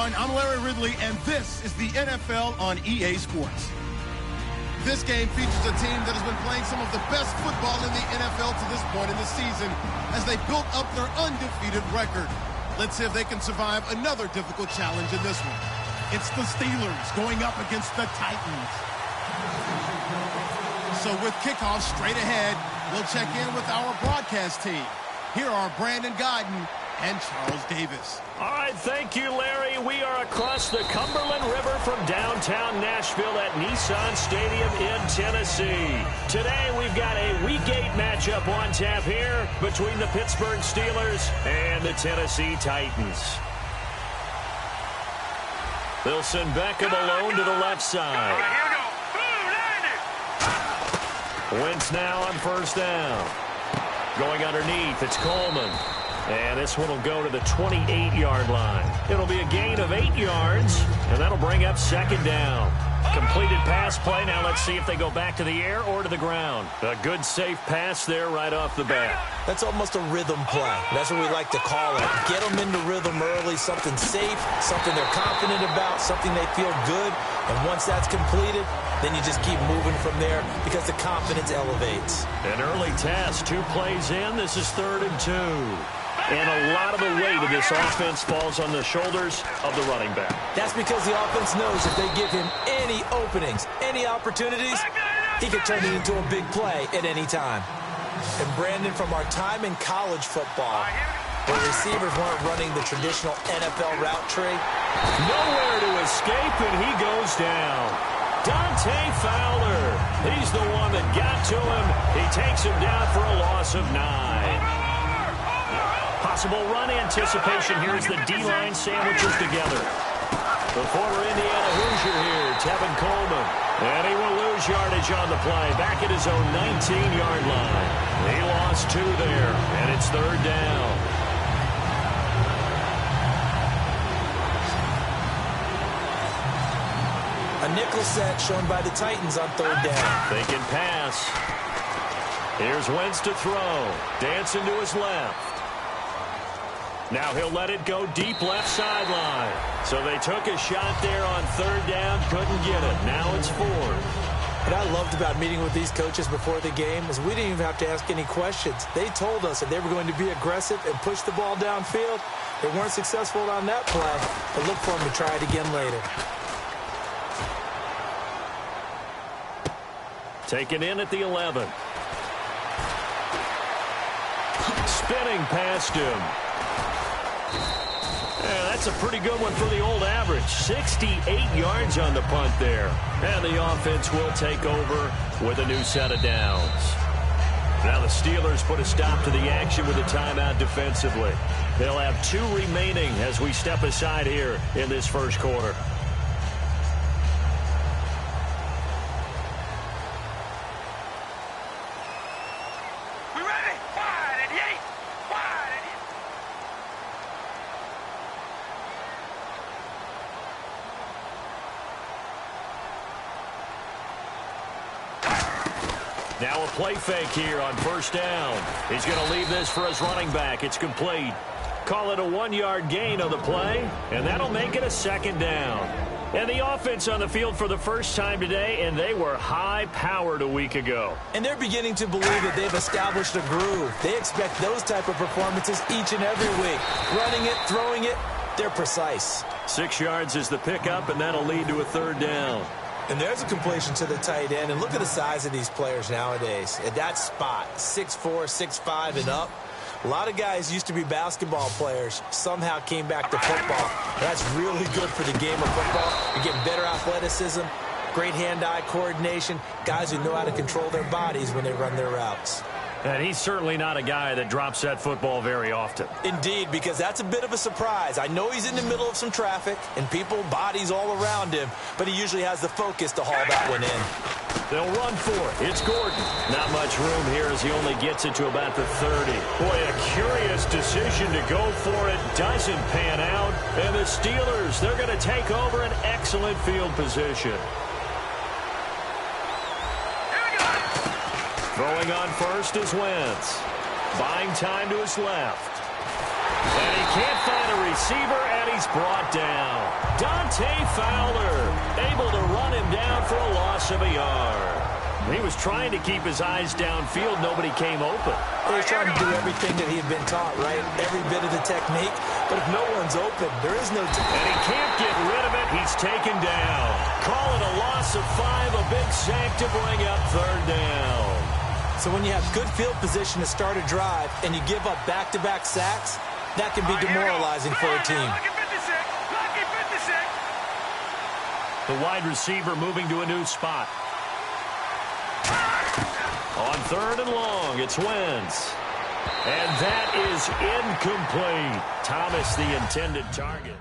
everyone. I'm Larry Ridley, and this is the NFL on EA Sports. This game features a team that has been playing some of the best football in the NFL to this point in the season as they built up their undefeated record. Let's see if they can survive another difficult challenge in this one. It's the Steelers going up against the Titans. So with kickoff straight ahead, we'll check in with our broadcast team. Here are Brandon Godden and Charles Davis. All right, thank you, Larry. We are across the Cumberland River from downtown Nashville at Nissan Stadium in Tennessee. Today, we've got a Week 8 matchup on tap here between the Pittsburgh Steelers and the Tennessee Titans. They'll send Beckham alone to the left side. Wentz now on first down. Going underneath, it's Coleman. And this one will go to the 28-yard line. It'll be a gain of 8 yards, and that'll bring up second down. Completed pass play. Now let's see if they go back to the air or to the ground. A good, safe pass there right off the bat. That's almost a rhythm play. That's what we like to call it. Get them into rhythm early, something safe, something they're confident about, something they feel good. And once that's completed, then you just keep moving from there because the confidence elevates. An early test, 2 plays in. This is 3rd and 2. And a lot of the weight of this offense falls on the shoulders of the running back. That's because the offense knows if they give him any openings, any opportunities, he can turn it into a big play at any time. And Brandon, from our time in college football, where receivers weren't running the traditional NFL route tree. Nowhere to escape, and he goes down. Dante Fowler. He's the one that got to him. He takes him down for a loss of 9. Possible run anticipation here as the D-line sandwiches together. The former Indiana Hoosier here, Tevin Coleman. And he will lose yardage on the play, back at his own 19-yard line. He lost 2 there, and it's 3rd down. A nickel set shown by the Titans on 3rd down. They can pass. Here's Wentz to throw. Dancing to his left. Now he'll let it go deep left sideline. So they took a shot there on 3rd down, couldn't get it. Now it's 4th. What I loved about meeting with these coaches before the game is we didn't even have to ask any questions. They told us that they were going to be aggressive and push the ball downfield. They weren't successful on that play, but look for them to try it again later. Taken in at the 11. Spinning past him. Yeah, that's a pretty good one for the old average. 68 yards on the punt there. And the offense will take over with a new set of downs. Now the Steelers put a stop to the action with a timeout defensively. They'll have 2 remaining as we step aside here in this first quarter. Now a play fake here on first down. He's going to leave this for his running back. It's complete. Call it a 1-yard gain on the play, and that'll make it a 2nd down. And the offense on the field for the first time today, and they were high-powered a week ago. And they're beginning to believe that they've established a groove. They expect those type of performances each and every week. Running it, throwing it, they're precise. 6 yards is the pickup, and that'll lead to a 3rd down. And there's a completion to the tight end. And look at the size of these players nowadays. At that spot, 6'4", 6'5", and up. A lot of guys used to be basketball players. Somehow came back to football. That's really good for the game of football. You're getting better athleticism, great hand-eye coordination, guys who know how to control their bodies when they run their routes. And he's certainly not a guy that drops that football very often. Indeed, because that's a bit of a surprise. I know he's in the middle of some traffic and people, bodies all around him, but he usually has the focus to haul that one in. They'll run for it. It's Gordon. Not much room here as he only gets it to about the 30. Boy, a curious decision to go for it. Doesn't pan out. And the Steelers, they're going to take over an excellent field position. Throwing on first is Wentz. Buying time to his left. And he can't find a receiver, and And he's brought down. Dante Fowler able to run him down for a loss of a yard. He was trying to keep his eyes downfield. Nobody came open. He was trying to do everything that he had been taught, right? Every bit of the technique. But if no one's open, there is no time. And he can't get rid of it. He's taken down. Call it a loss of 5, a big sack to bring up third down. So when you have good field position to start a drive and you give up back-to-back sacks, that can be demoralizing for a team. The wide receiver moving to a new spot. On third and long, it's Wentz. And that is incomplete. Thomas, the intended target.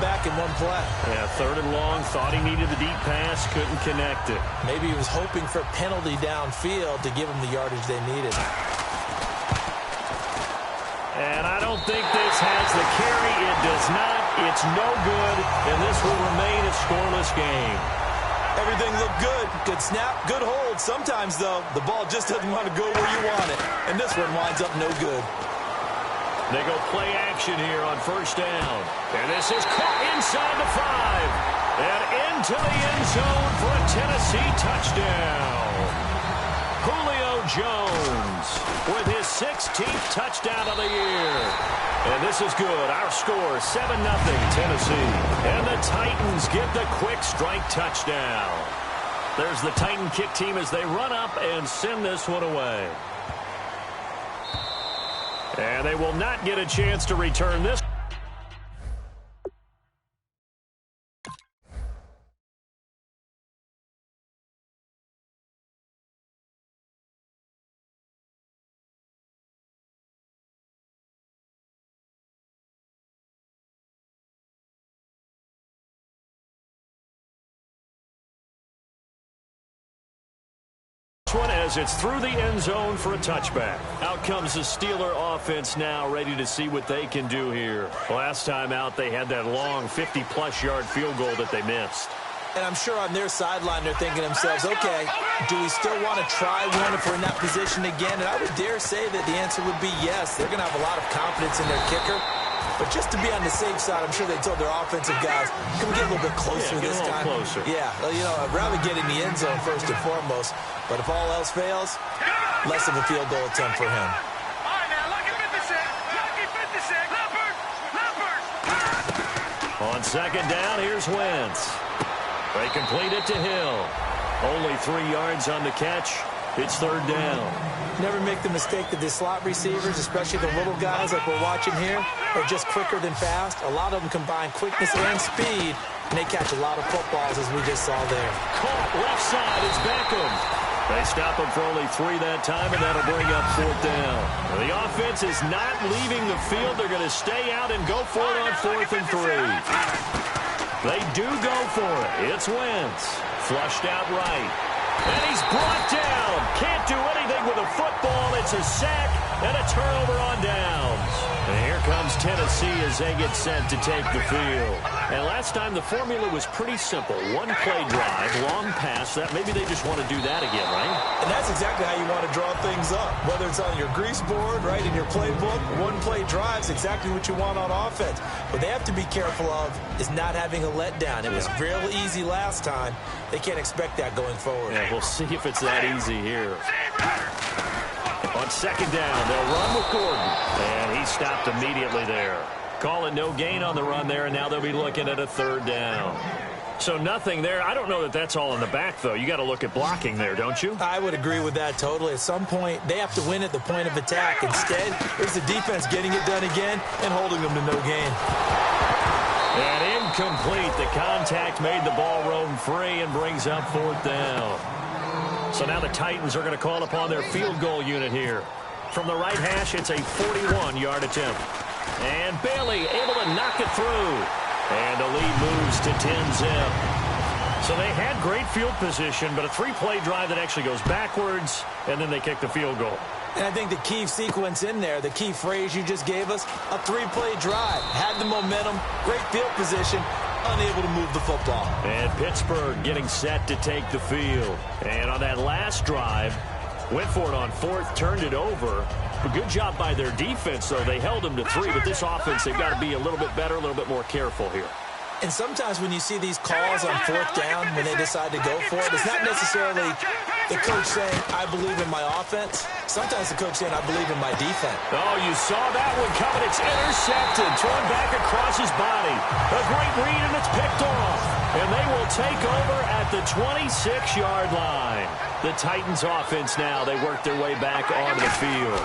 Back in one play. Yeah, third and long, thought he needed the deep pass, couldn't connect it. Maybe he was hoping for a penalty downfield to give him the yardage they needed. And I don't think this has the carry. It does not. It's no good, and this will remain a scoreless game. Everything looked good. Good snap, good hold. Sometimes, though, the ball just doesn't want to go where you want it. And this one winds up no good. They go play action here on first down. And this is caught inside the 5. And into the end zone for a Tennessee touchdown. Julio Jones with his 16th touchdown of the year. And this is good. Our score, 7-0 Tennessee. And the Titans get the quick strike touchdown. There's the Titan kick team as they run up and send this one away. And they will not get a chance to return this. One as it's through the end zone for a touchback. Out comes the Steeler offense now, ready to see what they can do here. Last time out, they had that long 50-plus yard field goal that they missed. And I'm sure on their sideline they're thinking to themselves, okay, do we still want to try one if we're in that position again? And I would dare say that the answer would be yes. They're going to have a lot of confidence in their kicker. But just to be on the safe side, I'm sure they told their offensive guys, can we get a little bit closer this time? Closer. Yeah, well, you know, I'd rather get in the end zone first and foremost. But if all else fails, less of a field goal attempt for him. On second down, here's Wentz. They complete it to Hill. Only 3 yards on the catch. It's third down. Never make the mistake that the slot receivers, especially the little guys like we're watching here, are just quicker than fast. A lot of them combine quickness and speed, and they catch a lot of footballs, as we just saw there. Caught left side is Beckham. They stop him for only 3 that time, and that'll bring up fourth down. The offense is not leaving the field. They're going to stay out and go for it on 4th and 3. They do go for it. It's Wentz. Flushed out right. And he's brought down. Can't do anything with a football. It's a sack and a turnover on downs. And here comes Tennessee as they get set to take the field. And last time the formula was pretty simple. 1-play drive, long pass. That maybe they just want to do that again, right? And that's exactly how you want to draw things up. Whether it's on your grease board, right, in your playbook, 1-play drive is exactly what you want on offense. What they have to be careful of is not having a letdown. It was real easy last time. They can't expect that going forward. Yeah, we'll see if it's that easy here. On second down, they'll run with Gordon. And he stopped immediately there. Call it no gain on the run there, and now they'll be looking at a third down. So nothing there. I don't know that that's all in the back, though. You got to look at blocking there, don't you? I would agree with that totally. At some point, they have to win at the point of attack. Instead, there's the defense getting it done again and holding them to no gain. And incomplete. The contact made the ball roam free and brings up fourth down. So now the Titans are going to call upon their field goal unit here. From the right hash, it's a 41-yard attempt. And Bailey able to knock it through. And the lead moves to 10-zip. So they had great field position, but a 3-play drive that actually goes backwards, and then they kick the field goal. And I think the key sequence in there, the key phrase you just gave us, a 3-play drive. Had the momentum, great field position, unable to move the football. And Pittsburgh getting set to take the field. And on that last drive, went for it on fourth, turned it over. A good job by their defense, though. They held them to 3, but this offense, they've got to be a little bit better, a little bit more careful here. And sometimes when you see these calls on fourth down, when they decide to go for it, it's not necessarily the coach saying, I believe in my offense. Sometimes the coach saying, I believe in my defense. Oh, you saw that one coming. It's intercepted, thrown back across his body. A great read, and it's picked off. And they will take over at the 26-yard line. The Titans offense now, they work their way back onto the field.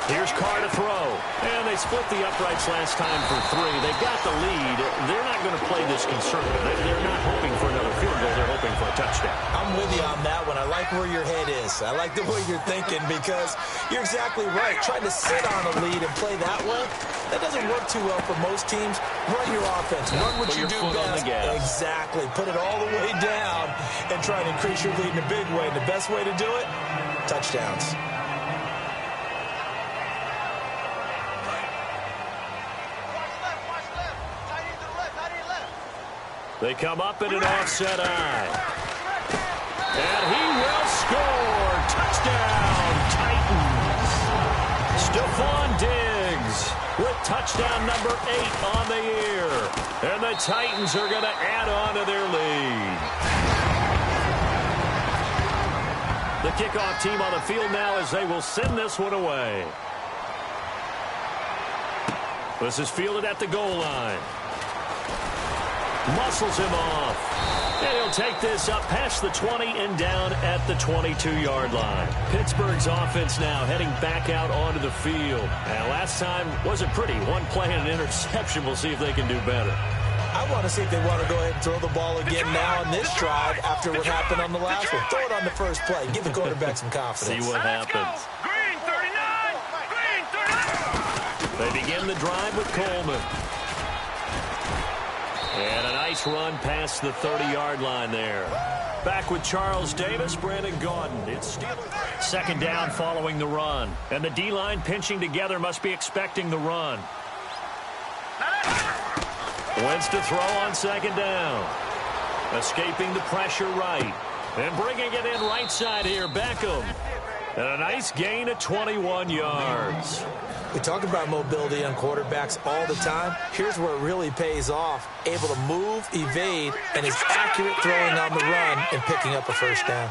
Here's Carr to throw. And they split the uprights last time for 3. They got the lead. They're not going to play this conservative. They're not hoping for another field goal. They're hoping for a touchdown. I'm with you on that one. I like where your head is. I like the way you're thinking because you're exactly right. Trying to sit on a lead and play that way, that doesn't work too well for most teams. Run your offense. Run what you do best. Exactly. Put it all the way down and try and increase your lead in a big way. And the best way to do it, touchdowns. They come up in an offset eye. And he will score. Touchdown, Titans. Stephon Diggs with touchdown number 8 on the year. And the Titans are going to add on to their lead. The kickoff team on the field now as they will send this one away. This is fielded at the goal line. Muscles him off. And he'll take this up past the 20 and down at the 22-yard line. Pittsburgh's offense now heading back out onto the field. And last time wasn't pretty. One play and an interception. We'll see if they can do better. I want to see if they want to go ahead and throw the ball again now on this drive after what happened on the last one. Throw it on the first play. Give the quarterback some confidence. See what happens. Green 39. Green 39. They begin the drive with Coleman. And a nice run past the 30-yard line there. Back with Charles Davis, Brandon Gaudin. It's Steelers. Second down following the run. And the D-line pinching together must be expecting the run. Wentz to throw on second down. Escaping the pressure right. And bringing it in right side here, Beckham. And a nice gain of 21 yards. We talk about mobility on quarterbacks all the time. Here's where it really pays off. Able to move, evade, and is accurate throwing on the run and picking up a first down.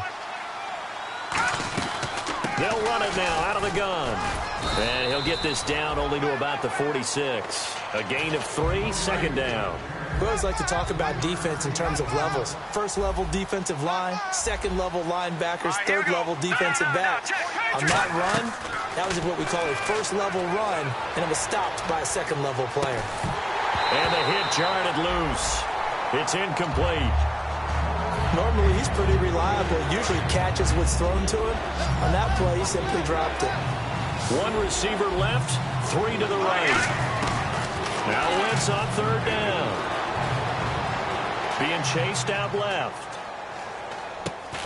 They'll run it now out of the gun. And he'll get this down only to about the 46. A gain of 3, second down. We always like to talk about defense in terms of levels. First level defensive line, second level linebackers, third level defensive backs. On that run, that was what we call a first level run, and it was stopped by a second level player. And the hit jarred it loose. It's incomplete. Normally he's pretty reliable. Usually catches what's thrown to him. On that play, he simply dropped it. One receiver left, 3 to the right. Now Wentz on third down. Being chased out left.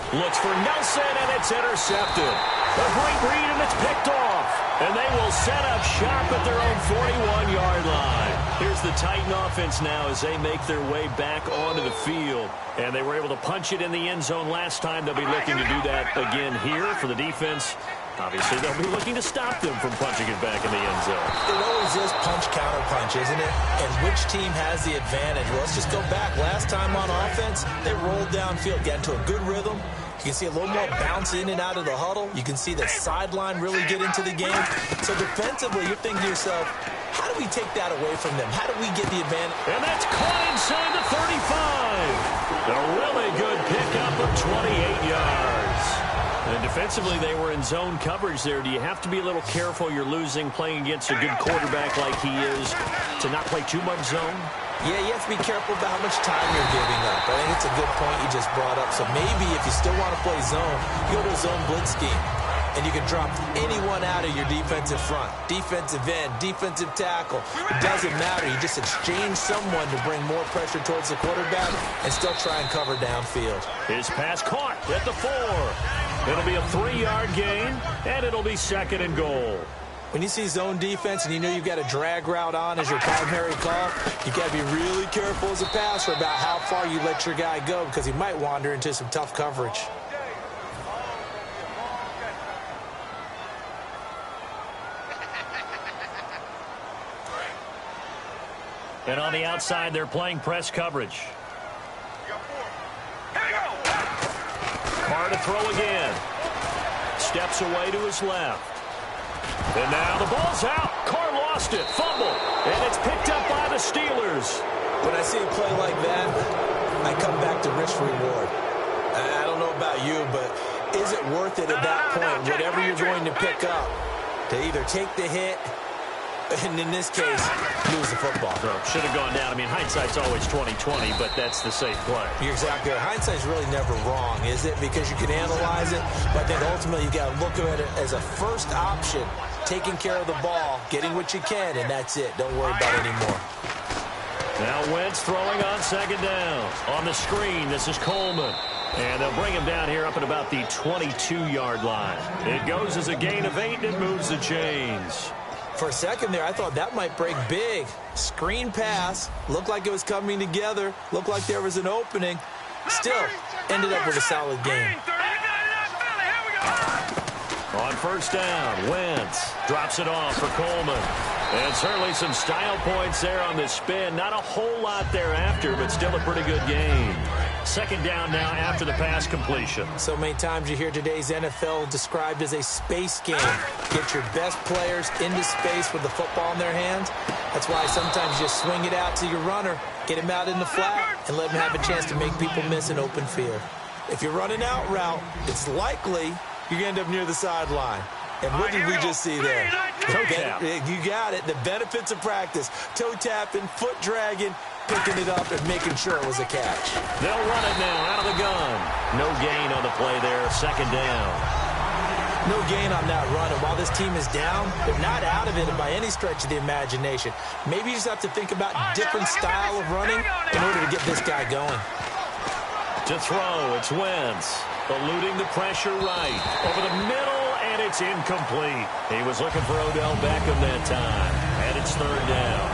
Looks for Nelson, and it's intercepted. A great read, and it's picked off. And they will set up shop at their own 41-yard line. Here's the Titan offense now as they make their way back onto the field. And they were able to punch it in the end zone last time. They'll be looking to do that again here for the defense. Obviously, they'll be looking to stop them from punching it back in the end zone. It always is punch-counter-punch, isn't it? And which team has the advantage? Well, let's just go back. Last time on offense, they rolled downfield, got into a good rhythm. You can see a little more bounce in and out of the huddle. You can see the sideline really get into the game. So defensively, you're thinking to yourself, how do we take that away from them? How do we get the advantage? And that's caught inside the 35. A really good pickup of 28 yards. And defensively, they were in zone coverage there. Do you have to be a little careful? You're losing playing against a good quarterback like he is to not play too much zone? Yeah, you have to be careful about how much time you're giving up. I think it's a good point you just brought up. So maybe if you still want to play zone, you go to a zone blitz scheme. And you can drop anyone out of your defensive front. Defensive end, defensive tackle. It doesn't matter. You just exchange someone to bring more pressure towards the quarterback and still try and cover downfield. His pass caught at the 4. It'll be a 3-yard gain, and it'll be second and goal. When you see zone defense and you know you've got a drag route on as your primary call, you've got to be really careful as a passer about how far you let your guy go because he might wander into some tough coverage. And on the outside, they're playing press coverage. Carr to throw again. Steps away to his left. And now the ball's out. Carr lost it. Fumble. And it's picked up by the Steelers. When I see a play like that, I come back to risk reward. I don't know about you, but is it worth it at that point, whatever you're going to pick up, to either take the hit, and in this case, lose the football? So should have gone down. I mean, hindsight's always 20/20, but that's the safe play. You're exactly right. Hindsight's really never wrong, is it? Because you can analyze it, but then ultimately you got to look at it as a first option, taking care of the ball, getting what you can, and that's it. Don't worry about it anymore. Now Wentz throwing on second down. On the screen, this is Coleman. And they'll bring him down here up at about the 22-yard line. It goes as a gain of 8, and it moves the chains. For a second there, I thought that might break big. Screen pass. Looked like it was coming together. Looked like there was an opening. Still, ended up with a solid game. On first down, Wentz drops it off for Coleman. And certainly some style points there on the spin. Not a whole lot thereafter, but still a pretty good game. Second down now after the pass completion. So many times you hear today's NFL described as a space game. Get your best players into space with the football in their hands. That's why sometimes you swing it out to your runner, get him out in the flat, and let him have a chance to make people miss an open field. If you're running out route, it's likely you're going to end up near the sideline. And what did we just see there? Toe tap. You got it. The benefits of practice. Toe tapping, foot dragging, picking it up, and making sure it was a catch. They'll run it now out of the gun. No gain on the play there. Second down. No gain on that run. And while this team is down, they're not out of it by any stretch of the imagination. Maybe you just have to think about different style of running in order to get this guy going. To throw, it's Wentz. Eluding the pressure right. Over the middle, and it's incomplete. He was looking for Odell Beckham that time. And it's third down.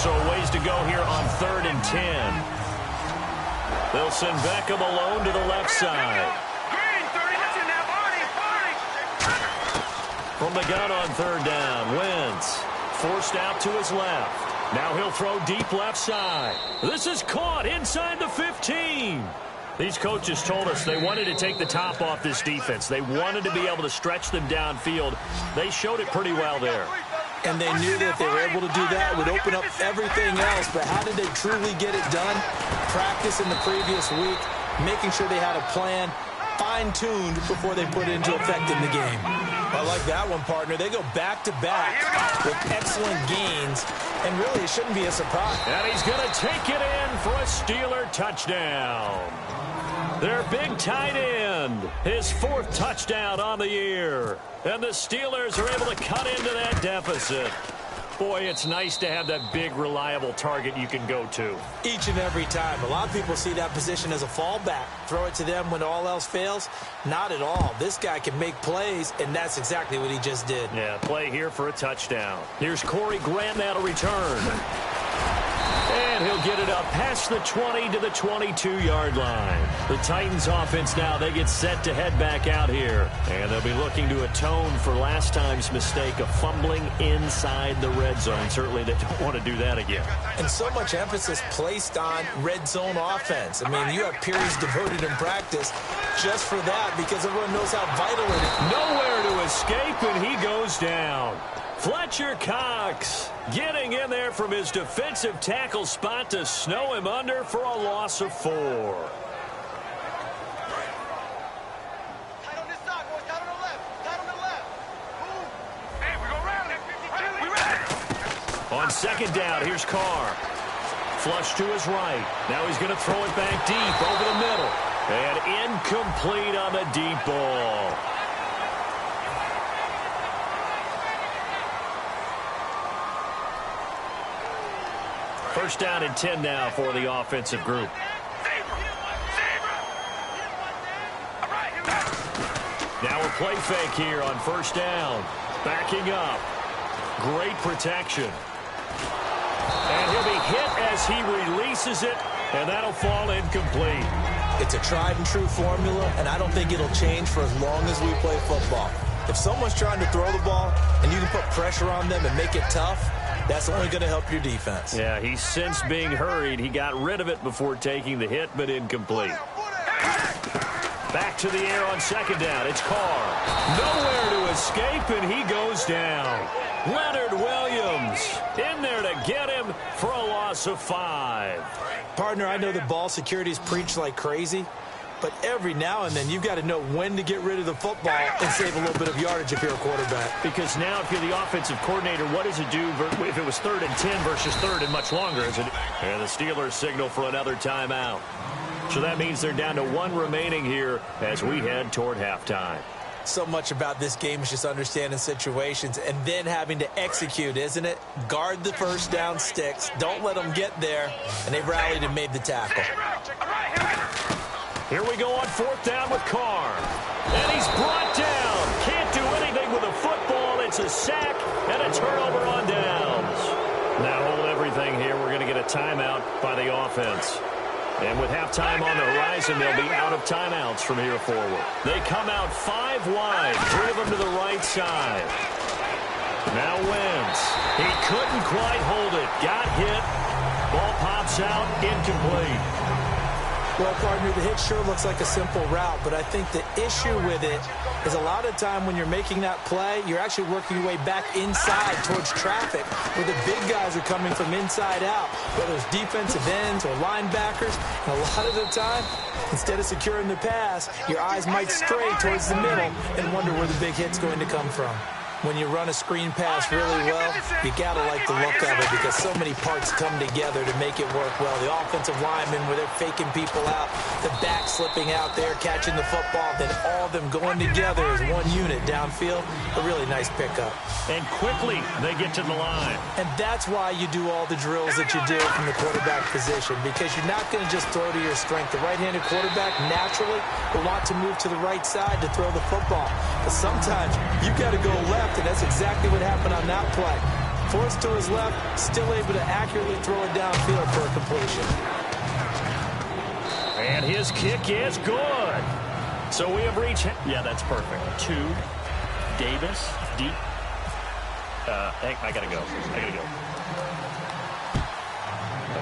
So a ways to go here on 3rd and 10. They'll send Beckham alone to the left side. From the gun on third down, Wentz forced out to his left. Now he'll throw deep left side. This is caught inside the 15. These coaches told us they wanted to take the top off this defense. They wanted to be able to stretch them downfield. They showed it pretty well there. And they knew that if they were able to do that, it would open up everything else. But how did they truly get it done? Practice in the previous week, making sure they had a plan, fine-tuned before they put it into effect in the game. I like that one, partner. They go back-to-back with excellent gains, and really it shouldn't be a surprise. And he's going to take it in for a Steeler touchdown. Their big tight end, his 4th touchdown on the year. And the Steelers are able to cut into that deficit. Boy, it's nice to have that big, reliable target you can go to. Each and every time. A lot of people see that position as a fallback. Throw it to them when all else fails. Not at all. This guy can make plays, and that's exactly what he just did. Yeah, play here for a touchdown. Here's Corey Grant now to return. And he'll get it up past the 20 to the 22-yard line. The Titans offense now, they get set to head back out here. And they'll be looking to atone for last time's mistake of fumbling inside the red zone. Certainly they don't want to do that again. And so much emphasis placed on red zone offense. I mean, you have periods devoted in practice just for that because everyone knows how vital it is. Nowhere to escape, and he goes down. Fletcher Cox getting in there from his defensive tackle spot to snow him under for a loss of 4. On second down, here's Carr. Flush to his right. Now he's going to throw it back deep over the middle. And incomplete on the deep ball. First down and 10 now for the offensive group. Now a play fake here on first down. Backing up. Great protection. And he'll be hit as he releases it, and that'll fall incomplete. It's a tried-and-true formula, and I don't think it'll change for as long as we play football. If someone's trying to throw the ball and you can put pressure on them and make it tough, that's only going to help your defense. Yeah, he's since being hurried. He got rid of it before taking the hit, but incomplete. Back to the air on second down. It's Carr. Nowhere to escape, and he goes down. Leonard Williams in there to get him for a loss of 5. Partner, I know the ball security's preached like crazy, but every now and then you've got to know when to get rid of the football and save a little bit of yardage if you're a quarterback. Because now if you're the offensive coordinator, what does it do if it was 3rd and 10 versus 3rd and much longer? And the Steelers signal for another timeout. So that means they're down to 1 remaining here as we head toward halftime. So much about this game is just understanding situations and then having to execute, isn't it? Guard the first down sticks. Don't let them get there. And they rallied and made the tackle. Here we go on 4th down with Carr. And he's brought down. Can't do anything with a football. It's a sack and a turnover on downs. Now hold everything here. We're going to get a timeout by the offense. And with halftime on the horizon, they'll be out of timeouts from here forward. They come out 5 wide, 3 of them to the right side. Now Wentz. He couldn't quite hold it. Got hit. Ball pops out, incomplete. Well, partner, the hit sure looks like a simple route, but I think the issue with it is a lot of time when you're making that play, you're actually working your way back inside towards traffic where the big guys are coming from inside out, whether it's defensive ends or linebackers. And a lot of the time, instead of securing the pass, your eyes might stray towards the middle and wonder where the big hit's going to come from. When you run a screen pass really well, you got to like the look of it because so many parts come together to make it work well. The offensive linemen, where they're faking people out, the back slipping out there, catching the football, then all of them going together as one unit downfield. A really nice pickup. And quickly, they get to the line. And that's why you do all the drills that you do from the quarterback position, because you're not going to just throw to your strength. The right-handed quarterback naturally will want to move to the right side to throw the football. But sometimes you got to go left. And that's exactly what happened on that play. Forced to his left, still able to accurately throw it downfield for a completion. And his kick is good. So we have reached... Yeah, that's perfect. 2, Davis, deep. I got to go.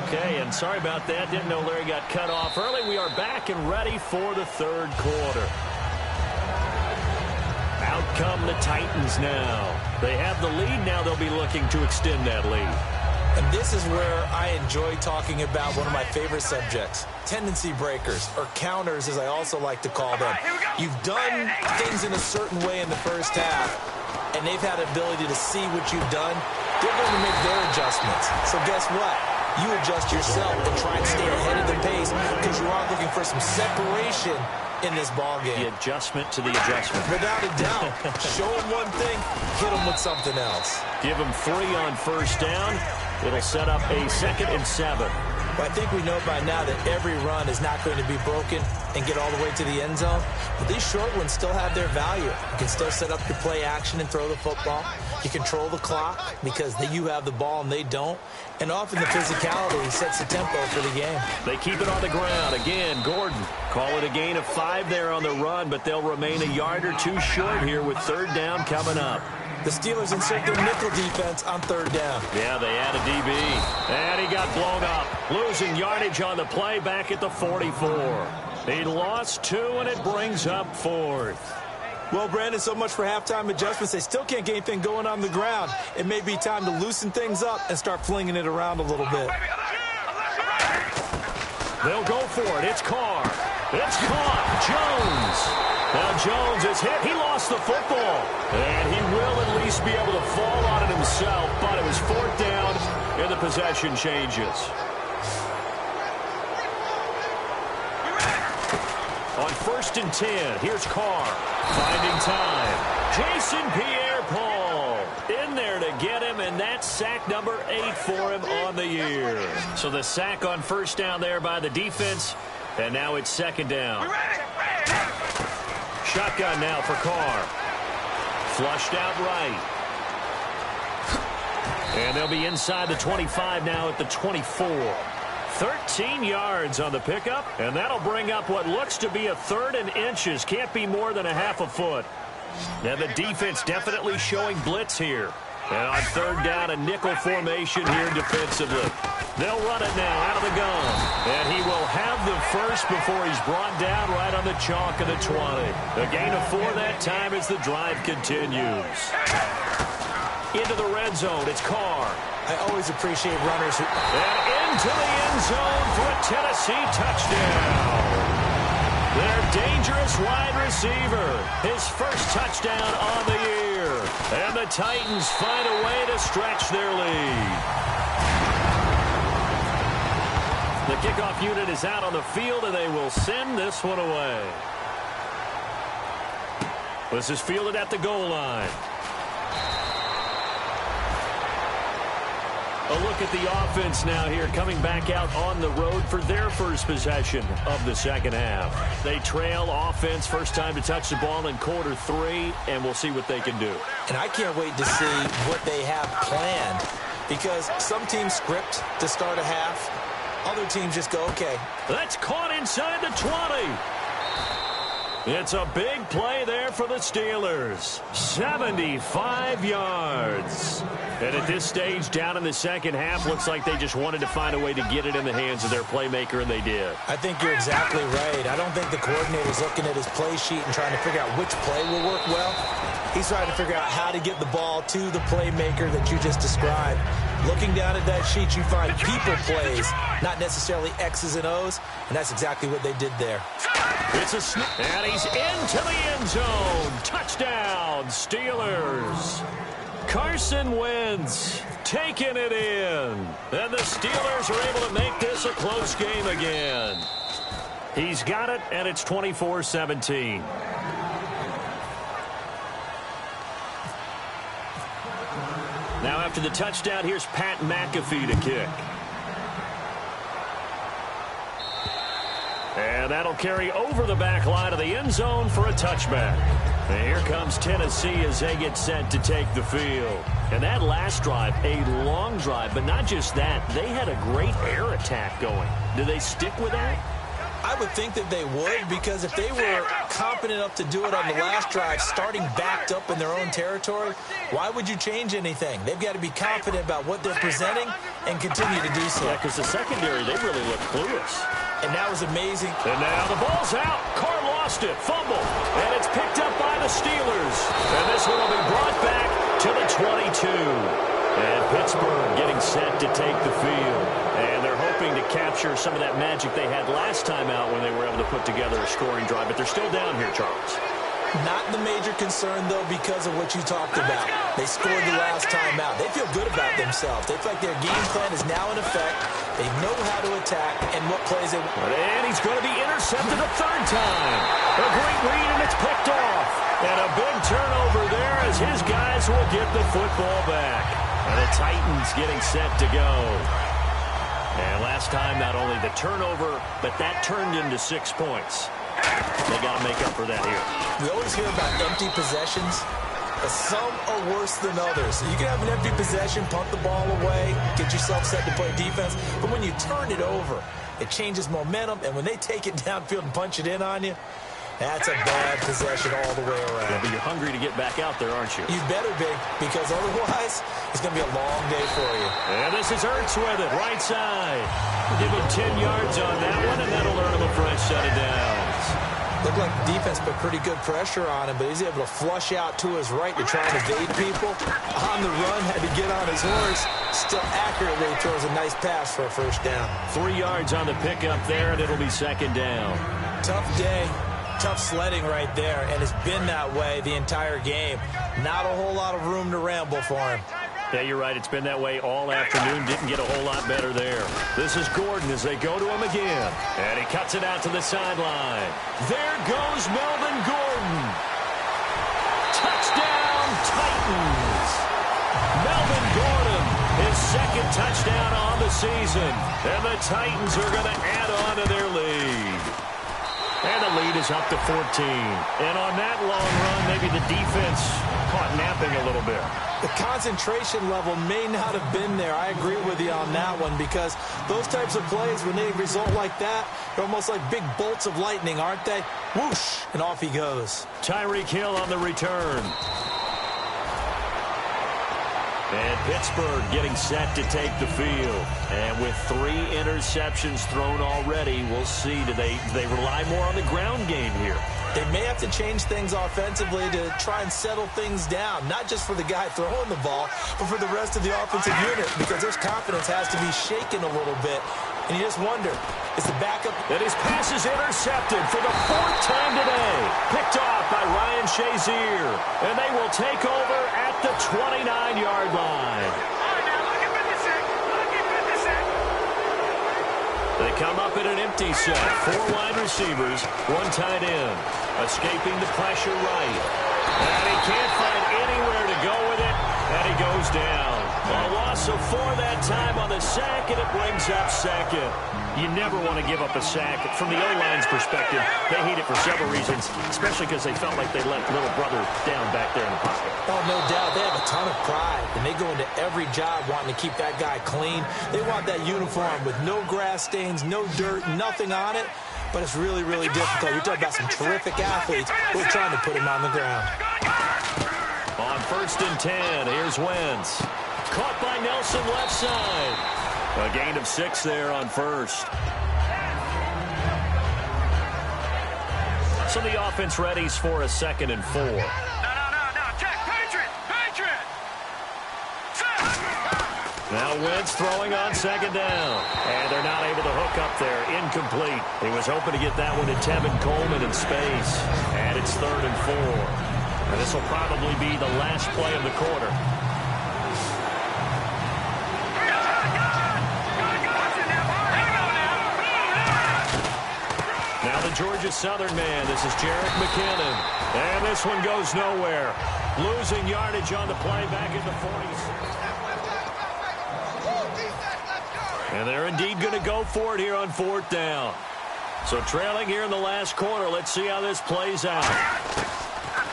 Okay, and sorry about that. Didn't know Larry got cut off early. We are back and ready for the 3rd quarter. Out come the Titans now. They have the lead. Now they'll be looking to extend that lead. And this is where I enjoy talking about one of my favorite subjects, tendency breakers, or counters as I also like to call them. You've done things in a certain way in the first half, and they've had the ability to see what you've done. They're going to make their adjustments. So guess what? You adjust yourself and try and stay ahead of the pace because you are looking for some separation in this ball game. The adjustment to the adjustment. Without a doubt. Show them one thing, hit them with something else. Give them 3 on first down. It'll set up a 2nd and 7. Well, I think we know by now that every run is not going to be broken and get all the way to the end zone. But these short ones still have their value. You can still set up your play action and throw the football. You control the clock because you have the ball and they don't. And often the physicality sets the tempo for the game. They keep it on the ground. Again, Gordon. Call it a gain of 5 there on the run, but they'll remain a yard or 2 short here with 3rd down coming up. The Steelers insert their nickel defense on 3rd down. Yeah, they add a DB. And he got blown up. Losing yardage on the play back at the 44. He lost 2, and it brings up 4th. Well, Brandon, so much for halftime adjustments. They still can't get anything going on the ground. It may be time to loosen things up and start flinging it around a little bit. They'll go for it. It's Carr. It's caught. Jones. Now Jones is hit. He lost the football. And he will at least be able to fall on it himself. But it was 4th down, and the possession changes. On 1st and 10, here's Carr. Finding time. Jason Pierre-Paul in there to get him, and that's sack number 8 for him on the year. So the sack on first down there by the defense, and now it's 2nd down. Shotgun now for Carr. Flushed out right. And they'll be inside the 25 now at the 24. 13 yards on the pickup, and that'll bring up what looks to be a 3rd and inches. Can't be more than a half a foot. Now the defense definitely showing blitz here. And on 3rd down, a nickel formation here defensively. They'll run it now out of the gun. And he will have the first before he's brought down right on the chalk of the 20. A gain of 4 that time as the drive continues. Into the red zone, it's Carr. I always appreciate runners who... And into the end zone for a Tennessee touchdown. Their dangerous wide receiver. His first touchdown on the year. And the Titans find a way to stretch their lead. The kickoff unit is out on the field, and they will send this one away. This is fielded at the goal line. A look at the offense now here, coming back out on the road for their first possession of the second half. They trail offense, first time to touch the ball in quarter 3, and we'll see what they can do. And I can't wait to see what they have planned, because some teams script to start a half. Other teams just go, okay. That's caught inside the 20. It's a big play there for the Steelers. 75 yards. And at this stage, down in the second half, looks like they just wanted to find a way to get it in the hands of their playmaker, and they did. I think you're exactly right. I don't think the coordinator's looking at his play sheet and trying to figure out which play will work well. He's trying to figure out how to get the ball to the playmaker that you just described. Looking down at that sheet, you find people plays, not necessarily X's and O's, and that's exactly what they did there. It's a snap, and he's into the end zone. Touchdown, Steelers. Carson Wentz taking it in. And the Steelers are able to make this a close game again. He's got it, and it's 24-17. Now after the touchdown, here's Pat McAfee to kick. And that'll carry over the back line of the end zone for a touchback. And here comes Tennessee as they get set to take the field. And that last drive, a long drive, but not just that. They had a great air attack going. Do they stick with that? I would think that they would, because if they were competent enough to do it on the last drive, starting backed up in their own territory, why would you change anything? They've got to be confident about what they're presenting and continue to do so. Yeah, because the secondary, they really look clueless. And that was amazing. And now the ball's out. Carr lost it. Fumble. And it's picked up by the Steelers. And this one will be brought back to the 22. And Pittsburgh getting set to take the field. And they're hoping to capture some of that magic they had last time out when they were able to put together a scoring drive. But they're still down here, Charles. Not the major concern, though, because of what you talked about. They scored the last time out. They feel good about themselves. They feel like their game plan is now in effect. They know how to attack and what plays they want. And he's going to be intercepted a third time. A great read, and it's picked off. And a big turnover there as his guys will get the football back. And the Titans getting set to go. And last time, not only the turnover, but that turned into 6 points. They got to make up for that here. We always hear about empty possessions, but some are worse than others. You can have an empty possession, punt the ball away, get yourself set to play defense, but when you turn it over, it changes momentum, and when they take it downfield and punch it in on you, that's a bad possession all the way around. Yeah, but you're hungry to get back out there, aren't you? You better be, because otherwise, it's going to be a long day for you. And this is Ertz with it, right side. Give him 10 yards on that one, and that'll earn him a fresh set of downs. Looked like the defense put pretty good pressure on him, but he's able to flush out to his right to try and evade people. On the run, had to get on his horse. Still accurately throws a nice pass for a first down. 3 yards on the pickup there, and it'll be second down. Tough day. Tough sledding right there, and it's been that way the entire game. Not a whole lot of room to ramble for him. Yeah, you're right. It's been that way all afternoon. Didn't get a whole lot better there. This is Gordon as they go to him again. And he cuts it out to the sideline. There goes Melvin Gordon. Touchdown, Titans. Melvin Gordon, his second touchdown on the season. And the Titans are going to add on to their lead. And the lead is up to 14. And on that long run, maybe the defense caught napping a little bit. The concentration level may not have been there. I agree with you on that one, because those types of plays, when they result like that, they're almost like big bolts of lightning, aren't they? Whoosh, and off he goes. Tyreek Hill on the return. And Pittsburgh getting set to take the field. And with 3 interceptions thrown already, we'll see. Do they rely more on the ground game here? They may have to change things offensively to try and settle things down, not just for the guy throwing the ball, but for the rest of the offensive unit, because their confidence has to be shaken a little bit. And you just wonder, is the backup... And his pass is intercepted for the 4th time today. Picked off by Ryan Shazier. And they will take over at the 29-yard line. They come up in an empty set. 4 wide receivers, 1 tight end. Escaping the pressure right. And he can't find anywhere to go with it. And he goes down. A loss of 4 that time on the sack, and it brings up 2nd. You never want to give up a sack. From the O-line's perspective, they hate it for several reasons, especially because they felt like they let little brother down back there in the pocket. Oh, no doubt. They have a ton of pride, and they go into every job wanting to keep that guy clean. They want that uniform with no grass stains, no dirt, nothing on it. But it's really, really difficult. You're talking about some terrific athletes who are trying to put him on the ground. On 1st and 10, here's Wentz. Caught by Nelson left side. A gain of 6 there on 1st. So the offense readies for a 2nd and 4. No. Check. Patriot. Now Wentz throwing on 2nd down. And they're not able to hook up there. Incomplete. He was hoping to get that one to Tevin Coleman in space. And it's 3rd and 4. And this will probably be the last play of the quarter. Now the Georgia Southern man. This is Jerick McKinnon. And this one goes nowhere. Losing yardage on the play back in the 40s. And they're indeed going to go for it here on 4th down. So trailing here in the last quarter. Let's see how this plays out.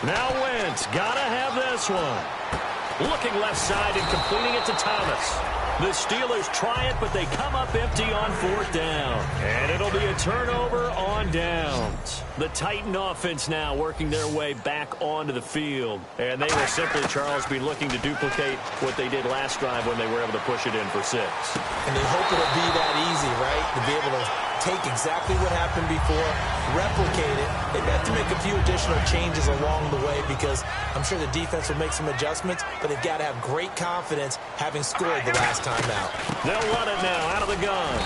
Now Wentz, gotta have this one. Looking left side and completing it to Thomas. The Steelers try it, but they come up empty on 4th down. And it'll be a turnover on downs. The Titan offense now working their way back onto the field. And they will simply, Charles, be looking to duplicate what they did last drive when they were able to push it in for 6. And they hope it'll be that easy, right? To be able to take exactly what happened before, replicate it. They have to make a few additional changes along the way, because I'm sure the defense will make some adjustments, but they've got to have great confidence having scored the last time out. They'll run it now out of the gun.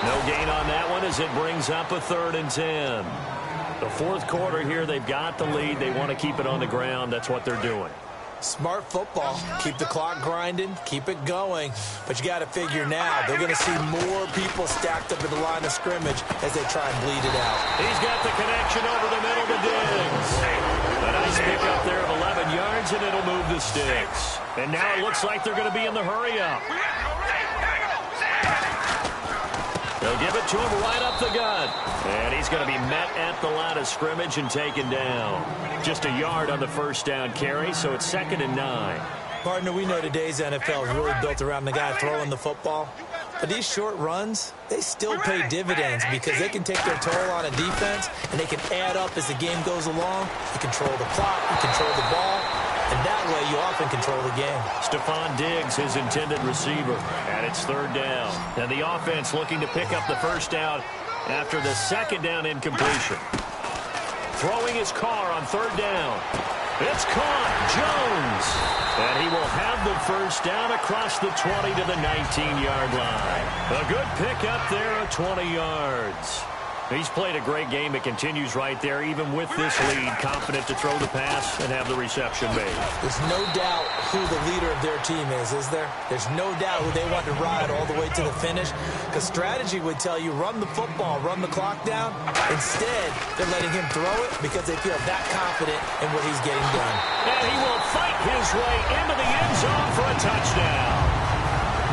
No gain on that one as it brings up a 3rd and 10. The 4th quarter here, they've got the lead. They want to keep it on the ground. That's what they're doing. Smart football. Keep the clock grinding. Keep it going. But you got to figure now, they're going to see more people stacked up at the line of scrimmage as they try and bleed it out. He's got the connection over the middle to Diggs. A nice pick up there of 11 yards, and it'll move the sticks. And now it looks like they're going to be in the hurry-up. They'll give it to him right up the gut. And he's going to be met at the line of scrimmage and taken down. Just a yard on the 1st down carry, so it's 2nd and 9. Partner, we know today's NFL is really built around the guy throwing the football. But these short runs, they still pay dividends, because they can take their toll on a defense, and they can add up as the game goes along. You control the clock, you control the ball, and that way you often control the game. Stephon Diggs, his intended receiver, and it's 3rd down. And the offense looking to pick up the 1st down after the 2nd down incompletion. Throwing his car on 3rd down. It's caught. Jones. And he will have the 1st down across the 20 to the 19-yard line. A good pick up there at 20 yards. He's played a great game. It continues right there, even with this lead, confident to throw the pass and have the reception made. There's no doubt who the leader of their team is there? There's no doubt who they want to ride all the way to the finish, because strategy would tell you run the football, run the clock down. Instead, they're letting him throw it because they feel that confident in what he's getting done. And he will fight his way into the end zone for a touchdown.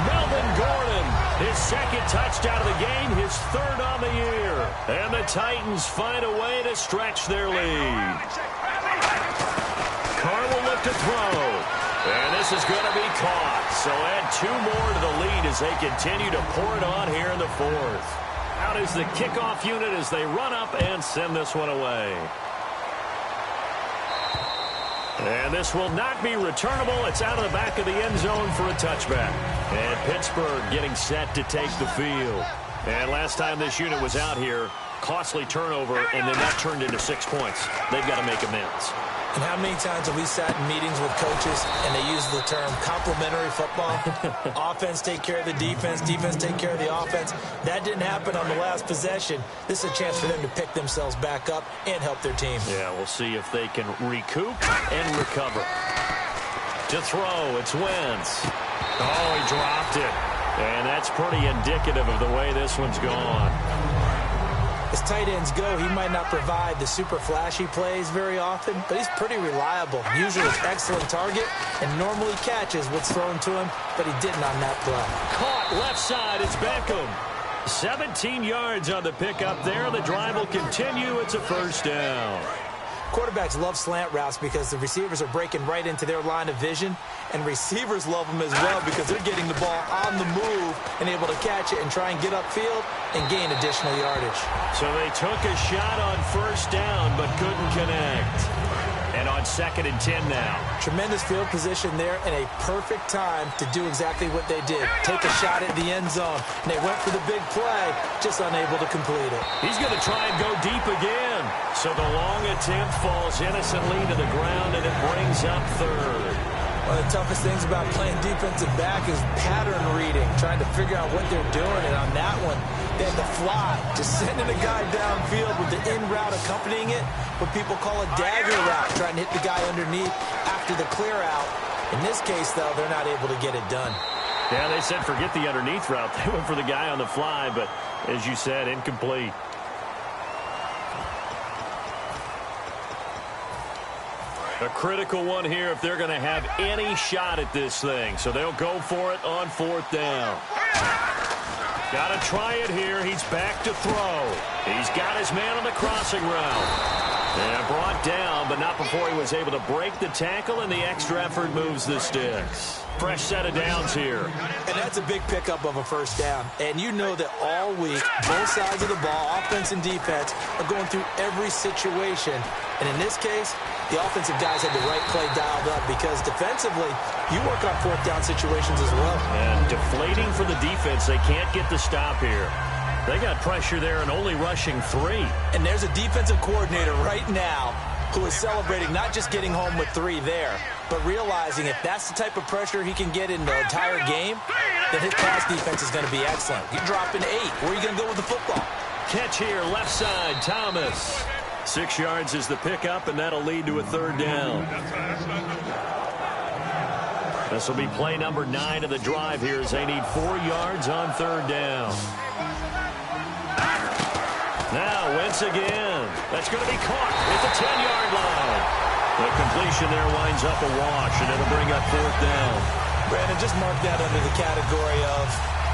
Melvin Gordon His second touchdown of the game, his third on the year. And the Titans find a way to stretch their lead. Carr will look to throw. And this is going to be caught. So add 2 more to the lead as they continue to pour it on here in the fourth. Out is the kickoff unit as they run up and send this one away. And this will not be returnable. It's out of the back of the end zone for a touchback. And Pittsburgh getting set to take the field. And last time this unit was out here, costly turnover, and then that turned into 6 points. They've got to make amends. And how many times have we sat in meetings with coaches and they use the term complementary football? Offense take care of the defense, defense take care of the offense. That didn't happen on the last possession. This is a chance for them to pick themselves back up and help their team. Yeah, we'll see if they can recoup and recover. To throw, it's Wentz. Oh, he dropped it. And that's pretty indicative of the way this one's gone. As tight ends go, he might not provide the super flashy plays very often, but he's pretty reliable. Usually an excellent target and normally catches what's thrown to him, but he didn't on that play. Caught left side, it's Beckham. 17 yards on the pickup there. The drive will continue. It's a first down. Quarterbacks love slant routes because the receivers are breaking right into their line of vision, and receivers love them as well because they're getting the ball on the move and able to catch it and try and get upfield and gain additional yardage. So they took a shot on first down but couldn't connect. And on 2nd and 10 now. Tremendous field position there and a perfect time to do exactly what they did. Take a shot at the end zone. And they went for the big play, just unable to complete it. He's going to try and go deep again. So the long attempt falls innocently to the ground, and it brings up 3rd. One of the toughest things about playing defensive back is pattern reading, trying to figure out what they're doing. And on that one, they had to fly, just sending a guy downfield with the in route accompanying it, what people call a dagger route, trying to hit the guy underneath after the clear out. In this case, though, they're not able to get it done. Yeah, they said forget the underneath route. They went for the guy on the fly, but as you said, incomplete. A critical one here if they're going to have any shot at this thing. So they'll go for it on 4th down. Got to try it here. He's back to throw. He's got his man on the crossing route. And brought down, but not before he was able to break the tackle, and the extra effort moves the sticks. Fresh set of downs here. And that's a big pickup of a first down. And you know that all week, both sides of the ball, offense and defense, are going through every situation. And in this case, the offensive guys had the right play dialed up because defensively, you work on 4th down situations as well. And deflating for the defense. They can't get the stop here. They got pressure there and only rushing 3. And there's a defensive coordinator right now who is celebrating not just getting home with 3 there, but realizing if that's the type of pressure he can get in the entire game, then his pass defense is going to be excellent. You're dropping 8. Where are you going to go with the football? Catch here, left side, Thomas. 6 yards is the pickup, and that'll lead to a 3rd down. This will be play number 9 of the drive here as they need 4 yards on 3rd down. Now, Wentz again. That's going to be caught at the 10-yard line. The completion there winds up a wash, and it'll bring up 4th down. Brandon, just mark that under the category of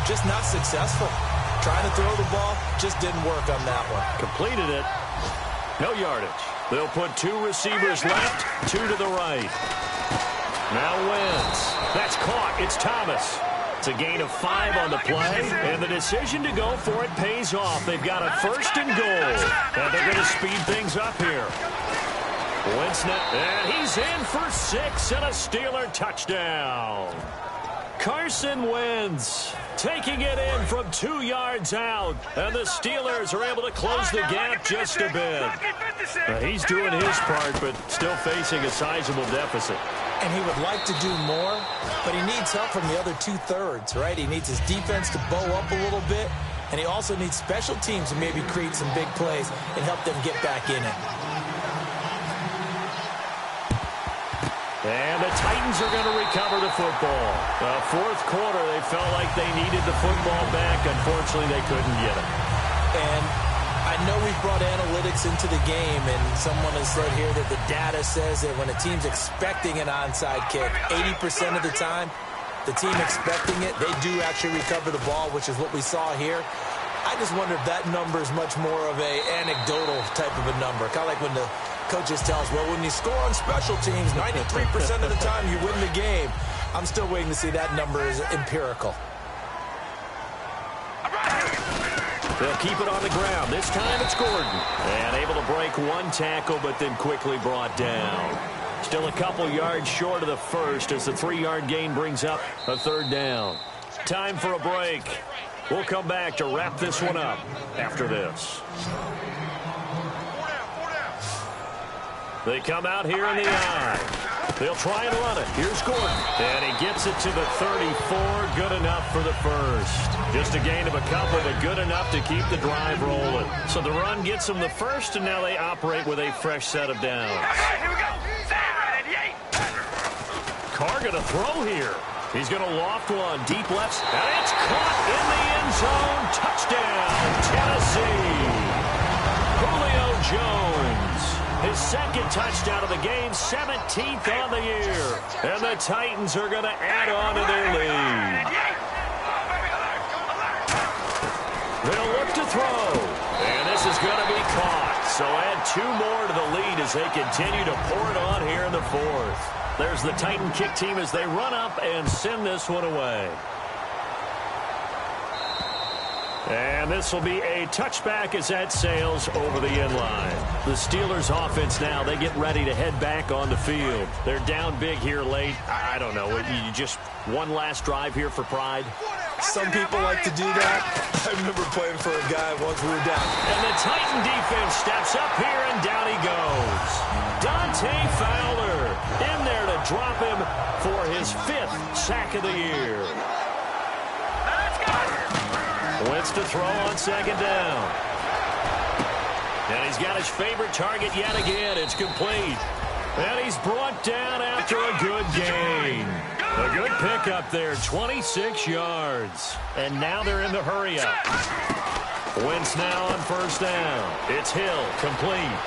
just not successful. Trying to throw the ball, just didn't work on that one. Completed it. No yardage. They'll put 2 receivers left, 2 to the right. Now Wentz. That's caught. It's Thomas. It's a gain of 5 on the play, and the decision to go for it pays off. They've got a 1st and goal, and they're going to speed things up here. Wentz, and he's in for 6 and a Steeler touchdown. Carson Wentz taking it in from 2 yards out, and the Steelers are able to close the gap just a bit. He's doing his part, but still facing a sizable deficit. And he would like to do more, but he needs help from the other 2/3, right? He needs his defense to bow up a little bit, and he also needs special teams to maybe create some big plays and help them get back in it. And the Titans are going to recover the football. 4th quarter, they felt like they needed the football back. Unfortunately, they couldn't get it. And I know we've brought analytics into the game, and someone has said here that the data says that when a team's expecting an onside kick, 80% of the time, the team expecting it, they do actually recover the ball, which is what we saw here. I just wonder if that number is much more of a anecdotal type of a number. Kind of like when the coaches tell us, well, when you score on special teams, 93% of the time you win the game. I'm still waiting to see that number is empirical. They'll keep it on the ground. This time it's Gordon. And able to break one tackle, but then quickly brought down. Still a couple yards short of the first as the 3-yard gain brings up a third down. Time for a break. We'll come back to wrap this one up after this. They come out here in the I. They'll try and run it. Here's Gordon. And he gets it to the 34. Good enough for the first. Just a gain of a couple, but good enough to keep the drive rolling. So the run gets them the first, and now they operate with a fresh set of downs. Here we go. Carr going to throw here. He's going to loft one. Deep left. And it's caught in the end zone. Touchdown, Tennessee. Julio Jones. His second touchdown of the game, 17th on the year. And the Titans are going to add on to their lead. They'll look to throw. And this is going to be caught. So add 2 more to the lead as they continue to pour it on here in the fourth. There's the Titan kick team as they run up and send this one away. And this will be a touchback as that sails over the end line. The Steelers offense now, they get ready to head back on the field. They're down big here late. I don't know. You just one last drive here for pride. Some people like to do that. I remember playing for a guy once we were down. And the Titan defense steps up here, and down he goes. Dante Fowler in there to drop him for his 5th sack of the year. Wentz to throw on second down. And he's got his favorite target yet again. It's complete. And he's brought down after a good gain. A good pickup there, 26 yards. And now they're in the hurry-up. Wentz now on first down. It's Hill, complete.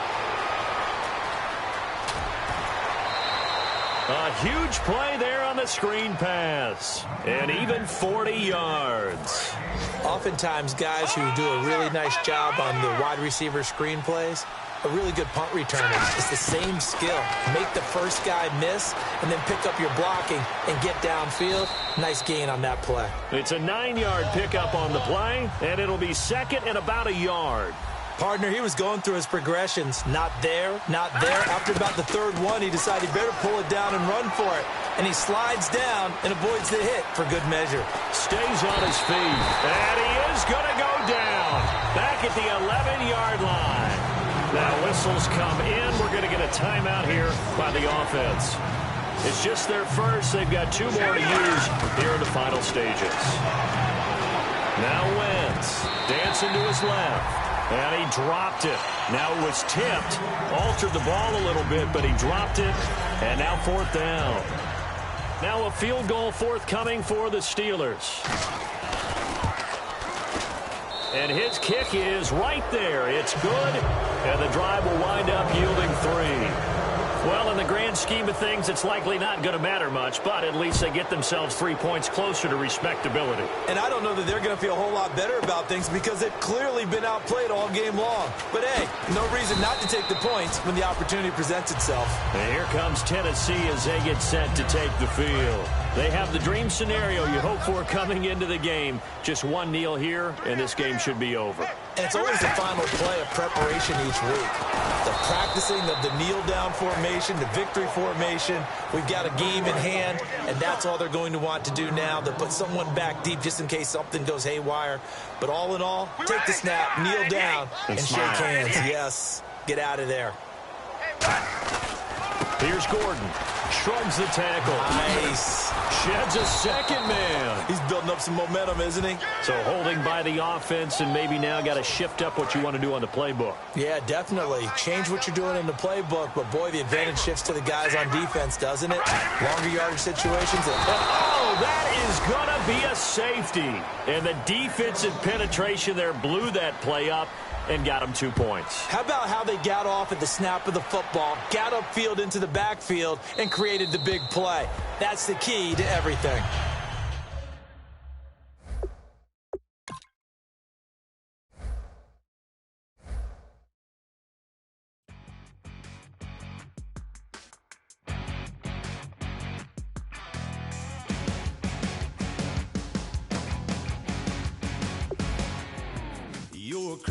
A huge play there on the screen pass. And even 40 yards. Oftentimes, guys who do a really nice job on the wide receiver screen plays, a really good punt returner. It's the same skill. Make the first guy miss and then pick up your blocking and get downfield. Nice gain on that play. It's a 9-yard pickup on the play, and it'll be second and about a yard. Partner, he was going through his progressions. Not there, not there. After about the third one, he decided he better pull it down and run for it. And he slides down and avoids the hit for good measure. Stays on his feet. And he is going to go down. Back at the 11-yard line. Now whistles come in. We're going to get a timeout here by the offense. It's just their first. They've got 2 more to use here in the final stages. Now Wentz dancing to his left. And he dropped it. Now it was tipped. Altered the ball a little bit, but he dropped it. And now 4th down. Now a field goal forthcoming for the Steelers. And his kick is right there. It's good. And the drive will wind up yielding 3. Well, in the grand scheme of things, it's likely not going to matter much, but at least they get themselves 3 points closer to respectability. And I don't know that they're going to feel a whole lot better about things because they've clearly been outplayed all game long. But, hey, no reason not to take the points when the opportunity presents itself. And here comes Tennessee as they get set to take the field. They have the dream scenario you hope for coming into the game. Just one kneel here, and this game should be over. And it's always the final play of preparation each week. The practicing of the kneel-down formation, the victory formation. We've got a game in hand, and that's all they're going to want to do now. They'll put someone back deep just in case something goes haywire. But all in all, take the snap, kneel down, and shake hands. Yes, get out of there. Here's Gordon. Shrugs the tackle. Nice. Sheds a second man. He's building up some momentum, isn't he? So holding by the offense and maybe now got to shift up what you want to do on the playbook. Yeah, definitely. Change what you're doing in the playbook, but boy, the advantage shifts to the guys on defense, doesn't it? Longer yardage situations. Oh, that is going to be a safety. And the defensive penetration there blew that play up and got them 2 points. How about how they got off at the snap of the football, got upfield into the backfield, and created the big play? That's the key to everything.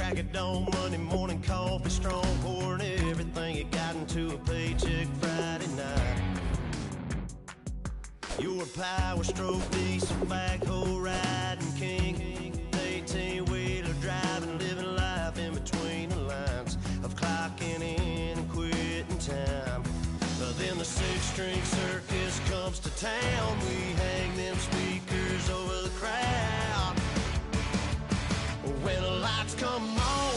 crack of dawn, Monday morning coffee strong, pouring everything you got into a paycheck Friday night. You're a power stroke, diesel backhoe riding king, 18-wheeler driving, living life in between the lines of clocking in and quitting time. Then the six-string circus comes to town. We hang them speakers over the crowd. When the lights come on,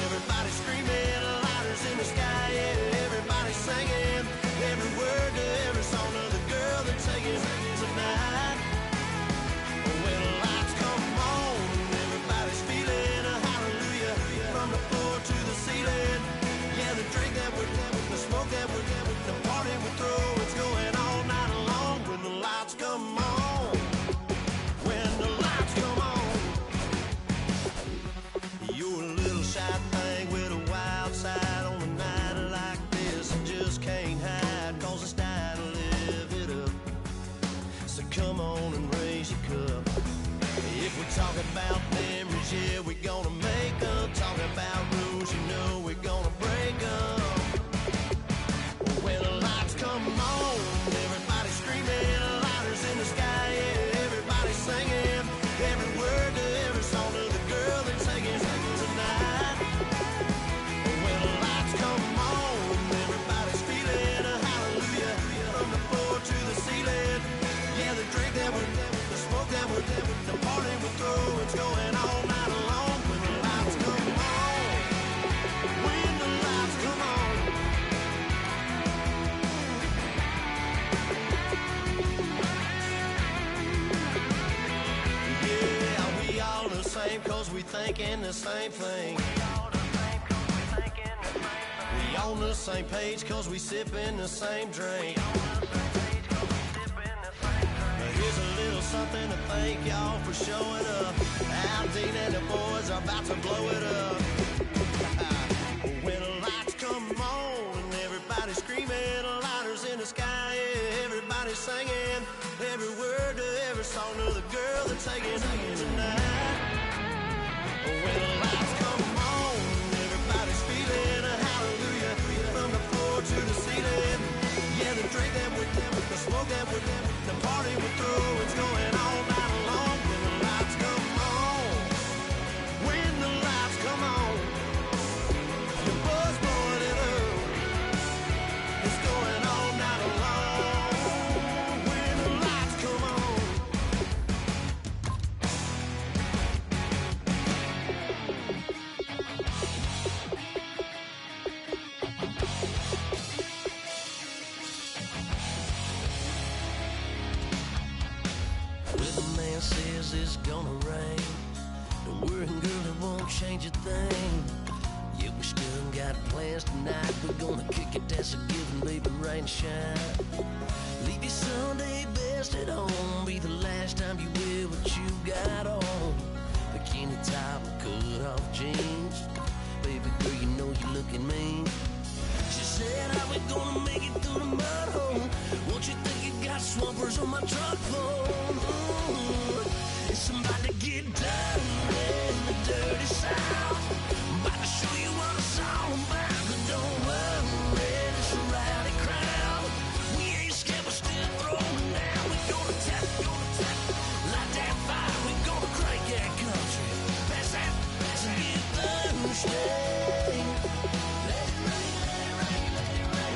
everybody screaming, lighters in the sky, yeah, everybody singing every word to every song of the girl they're taking tonight. When the lights come on, everybody's feeling a hallelujah from the floor to the ceiling. Yeah, the drink that we're the smoke that we're the party we throw, it's going all night long. When the lights come on, when the lights come on. You're a little shy thing with a wild side on a night like this. You just can't hide, cause it's time to live it up. So come on and raise your cup. If we're talking about memories, yeah, we're gonna make them. Talking about rules, you know we're gonna break them. When the lights come on, everybody screaming, lighters in the sky, yeah, everybody singing every word to every song of the girl they're taking tonight. When the lights come on, everybody's feeling a hallelujah from the floor to the ceiling. Yeah, the drink that we're the smoke that we're the party we throw, it's going all night long. When the lights come on, when the lights come on. Cause we thinking the same thing. We on the same page cause we sipping the same drink. Here's a little something to thank y'all for showing up. Aldine and the boys are about to blow it up. When the lights come on and everybody's screaming, lighters in the sky, yeah, everybody's singing every word to every song of the girl they're taking tonight. When the lights come on, everybody's feeling a hallelujah from the floor to the ceiling. Yeah, the drink that we're the smoke that we're the party we throw, it's going all night long. When the lights come on, when the lights come on, your buzz blowing it up, it's going all night long. When the lights come on. Says it's gonna rain. Don't worry, girl, it won't change a thing. Yeah, we still got plans tonight. We're gonna kick it, that's a given, baby, rain and shine. Leave your Sunday best at home. Be the last time you wear what you got on. Bikini top and cut off jeans. Baby girl, you know you're looking mean. She said, how we gonna make it through the mud hole? Won't you think you got swampers on my truck phone? It's somebody to get down in the dirty south. I'm about to show you what it's all about. But don't worry, it's a rowdy crowd. We ain't scared, we're still throwing down. We gonna tap, light that fire. We gonna crank that country. Pass and get thirsty.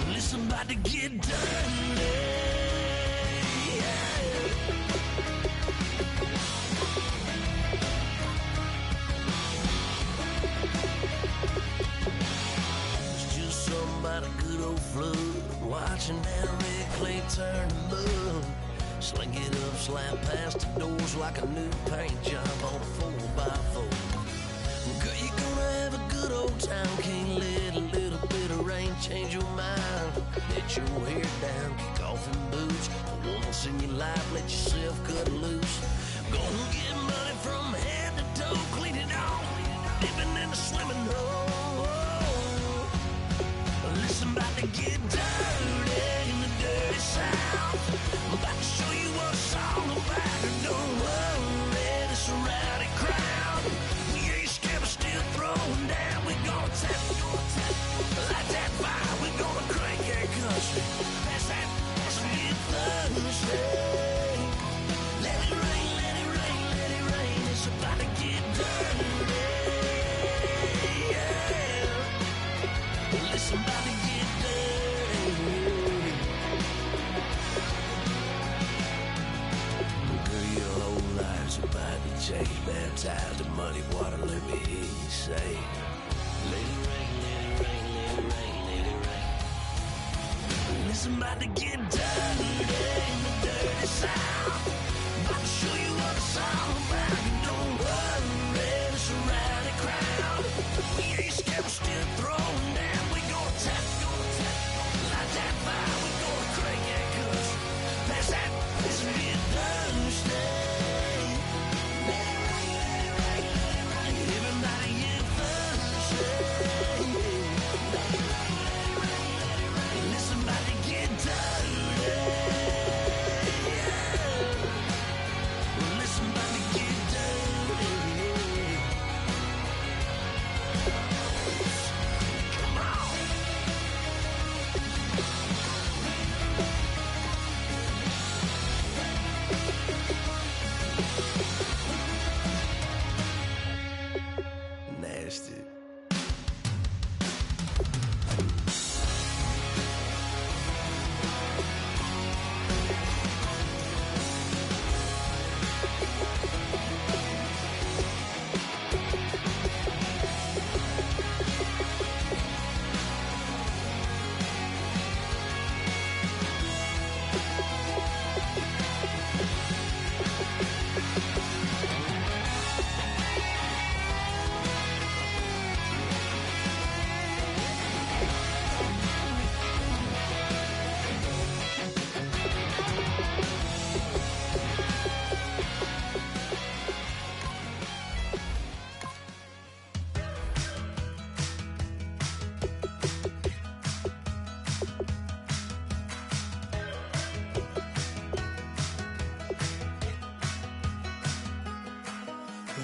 Listen, about to get done. About a good old flood, watching that red clay turn to mud. Sling it up, slap past the doors like a new paint job on a 4x4. Girl, you're gonna have a good old time. Can't let a little bit of rain change your mind. Let your hair down, kick off in boots. Once in your life, let yourself cut loose. Gonna get money from head to toe, clean it off, living in a swimming hole. Listen, about to get dirty in the dirty south. I'm about to show you what it's all about. Don't worry, it's a rowdy crowd. We ain't scared, we're still throwing down. done stay. Let it rain, let it rain, let it rain. It's about to get dirty. Yeah. Well, it's about to get dirty. Girl, your whole life's about to change. Baptized in muddy water, let me hear you say. Let it rain, let it rain, let it rain, let it rain. Well, it's about to get dirty in the dirty South. About to show you what it's all about. You don't worry, it's a rowdy crowd. We ain't scared, we're still throwing down. We gonna tap, light that fire. We gonna crank that cuss. Pass that, this will be a done stay. Let it rain, let it rain, let it rain. Everybody get thirsty. Let it rain, let it rain, let it rain. Listen, about to get dirty. Well, listen, about to get dirty. Come on. Nasty.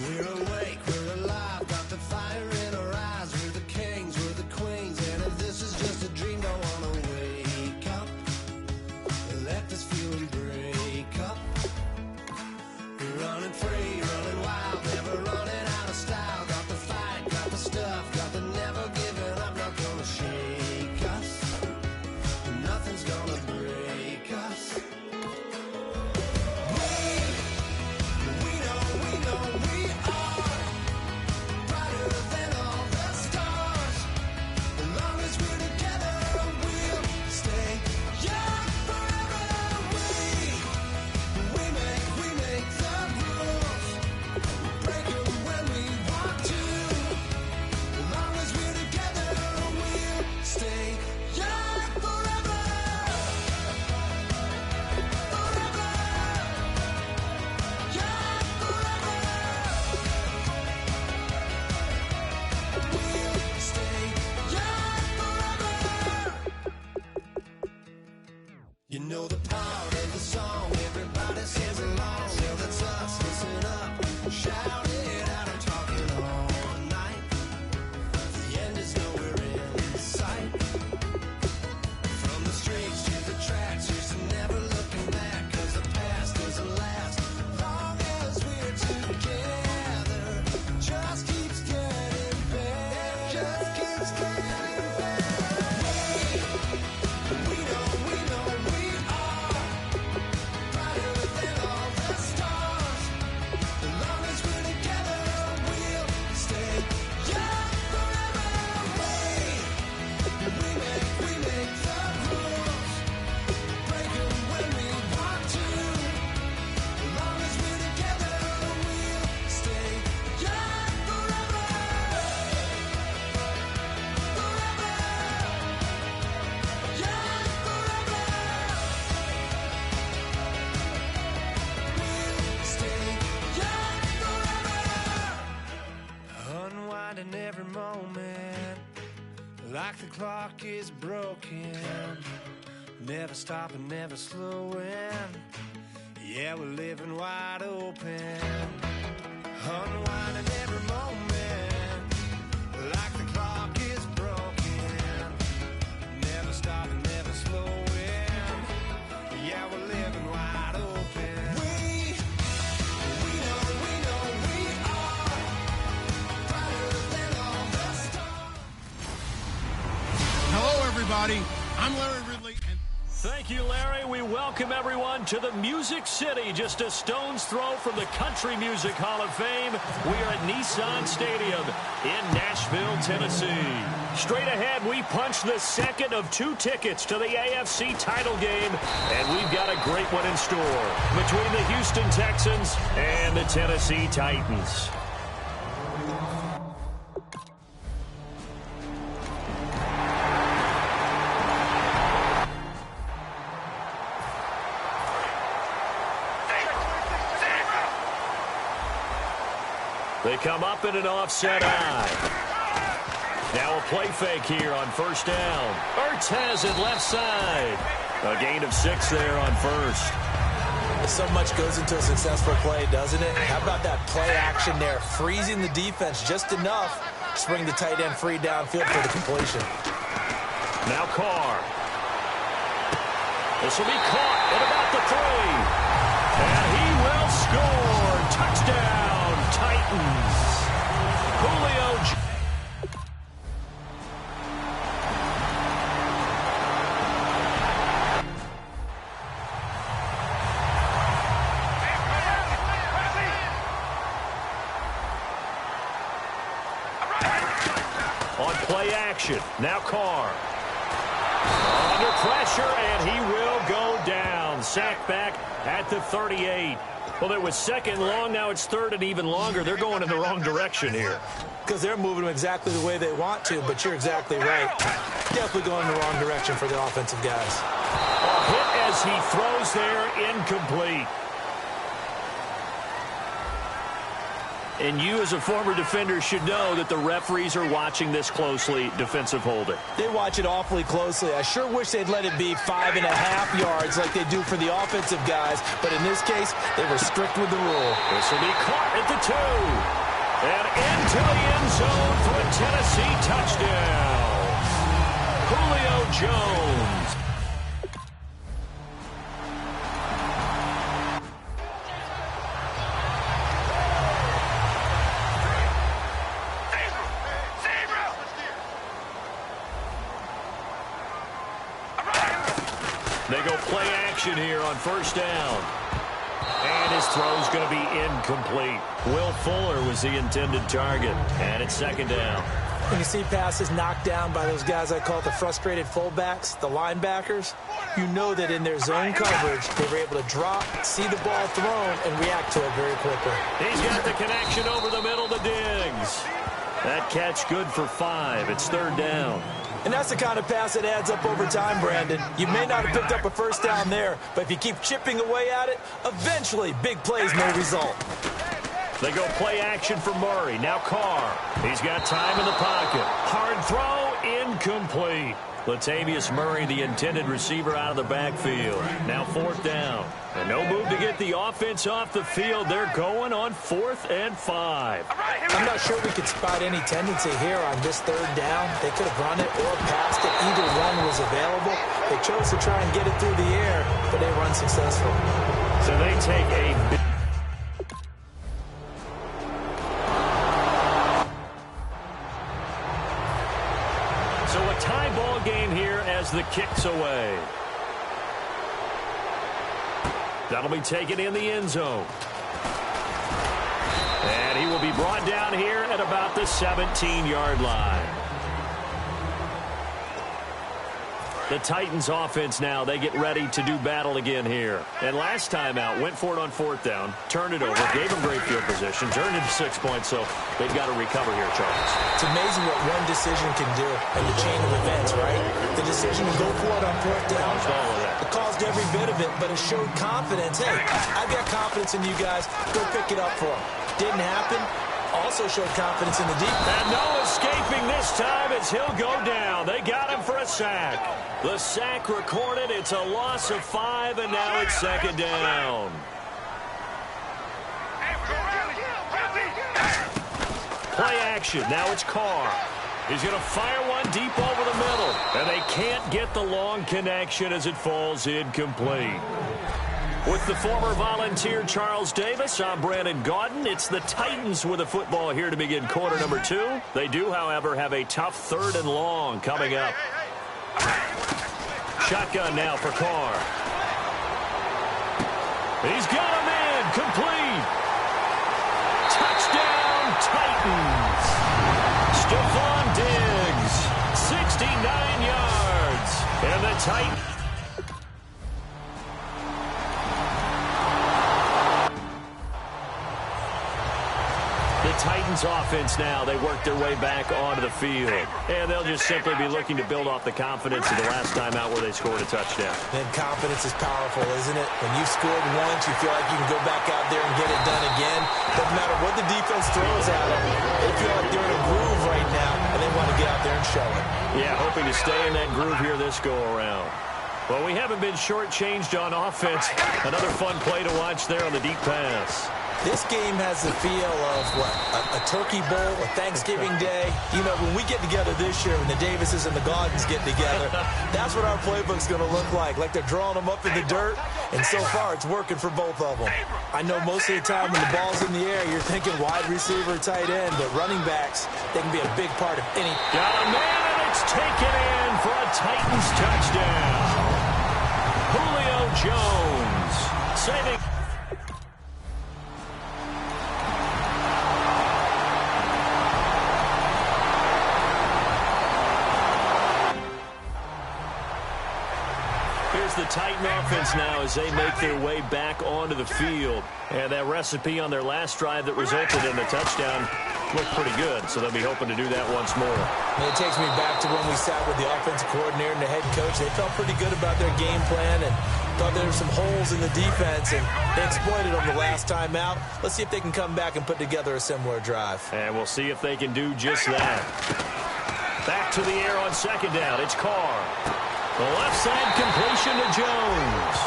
We're awake, we're alive, got the fire in our eyes. We're the kings, we're the queens, and if this is just a dream, don't wanna wake up. Let this feeling break up. We're running free, running wild, never running out of style. Got the fight, got the stuff, got the never giving up. Not gonna shake us, nothing's gonna break us. We know we are brighter than all the stars. As long as we're together, we'll stay young forever. We make the rules, break them when we want to. As long as we're together, we'll stay young forever. Forever. Young forever. We'll stay young forever. You know the part of the song, everybody sings along. Well, that's us, listen up, shout it out. I'm talking all night. The end is nowhere in sight. From the streets to the tracks, here's to never looking back. 'Cause the past doesn't last long as we're together. Just keeps getting better. Just keeps getting better. We know we are brighter than all the stars. As long as we're together, we'll stay young forever. We make the rules, break them when we want to. As long as we're together, we'll stay young forever. Forever. Young forever. We'll stay young forever. Unwinding every moment, like the clock is broken. Never stopping, never slowing. Yeah, we're living wide open. Unwinding every moment, like the clock is broken. Never stopping, never slowing. Yeah, we're living everybody. I'm Larry Ridley. Thank you, Larry. We welcome everyone to the Music City, just a stone's throw from the Country Music Hall of Fame. We are at Nissan Stadium in Nashville, Tennessee. Straight ahead, we punch the second of 2 tickets to the AFC title game, and we've got a great one in store between the Houston Texans and the Tennessee Titans. They come up in an offset eye. Now a play fake here on first down. Ertz has it left side. A gain of 6 there on first. So much goes into a successful play, doesn't it? How about that play action there? Freezing the defense just enough to bring the tight end free downfield for the completion. Now Carr. This will be caught at about the 3. And he will score. Touchdown. Titans. Julio. On play action. Now Carr. Under pressure, and he will go down. Sacked back at the 38. Well, it was second long. Now it's third and even longer. They're going in the wrong direction here. Because they're moving them exactly the way they want to, but you're exactly right. Definitely going in the wrong direction for the offensive guys. A hit as he throws there, incomplete. And you, as a former defender, should know that the referees are watching this closely, defensive holding. They watch it awfully closely. I sure wish they'd let it be 5.5 yards like they do for the offensive guys, but in this case, they were strict with the rule. This will be caught at the 2. And into the end zone for a Tennessee touchdown. Julio Jones. They go play action here on first down. And his throw's going to be incomplete. Will Fuller was the intended target. And it's second down. When you see passes knocked down by those guys I call the frustrated fullbacks, the linebackers, you know that in their zone coverage, they were able to drop, see the ball thrown, and react to it very quickly. He's got the connection over the middle to Diggs. That catch good for 5. It's third down. And that's the kind of pass that adds up over time, Brandon. You may not have picked up a first down there, but if you keep chipping away at it, eventually big plays may result. They go play action for Murray. Now Carr. He's got time in the pocket. Hard throw, incomplete. Latavius Murray, the intended receiver, out of the backfield. Now fourth down. And no move to get the offense off the field. They're going on 4th and 5. I'm not sure we could spot any tendency here on this third down. They could have run it or passed it. Either one was available. They chose to try and get it through the air, but they were unsuccessful. So they take a big... So a tie ball game here as the kick's away. That'll be taken in the end zone. And he will be brought down here at about the 17-yard line. The Titans offense now, they get ready to do battle again here. And last time out, went for it on fourth down, turned it over, gave them great field position, turned it to 6 points, so they've got to recover here, Charles. It's amazing what one decision can do in the chain of events, right? The decision to go for it on fourth down, it caused every bit of it, but it showed confidence. Hey, I've got confidence in you guys. Go pick it up for them. Didn't happen. Also showed confidence in the defense. And no escaping this time as he'll go down. They got him for a sack. The sack recorded. It's a loss of 5, and now it's second down. Play action. Now it's Carr. He's going to fire one deep over the middle. And they can't get the long connection as it falls incomplete. With the former Volunteer Charles Davis, I'm Brandon Gaudin. It's the Titans with the football here to begin quarter number 2. They do, however, have a tough 3rd and long coming up. shotgun now for Carr. He's got him in. Complete. Touchdown, Titans. Stephon Diggs, 69 yards. And the Titans. The Titans offense now, they work their way back onto the field. And they'll just simply be looking to build off the confidence of the last time out where they scored a touchdown. And confidence is powerful, isn't it? When you've scored once, you feel like you can go back out there and get it done again. Doesn't matter what the defense throws at them. They feel like they're in a groove right now, and they want to get out there and show it. Yeah, hoping to stay in that groove here this go-around. Well, we haven't been shortchanged on offense. Another fun play to watch there on the deep pass. This game has the feel of, what, a turkey bowl, a Thanksgiving day. You know, when we get together this year, when the Davises and the Gaudens get together, that's what our playbook's going to look like they're drawing them up in the dirt, and so far it's working for both of them. I know most of the time when the ball's in the air, you're thinking wide receiver, tight end, but running backs, they can be a big part of any. Got a man, and it's taken in for a Titans touchdown. Julio Jones saving. Here's the Titan offense now as they make their way back onto the field. And that recipe on their last drive that resulted in the touchdown looked pretty good, so they'll be hoping to do that once more. And it takes me back to when we sat with the offensive coordinator and the head coach. They felt pretty good about their game plan and thought there were some holes in the defense, and they exploited them the last time out. Let's see if they can come back and put together a similar drive. And we'll see if they can do just that. Back to the air on second down. It's Carr. The left side completion to Jones.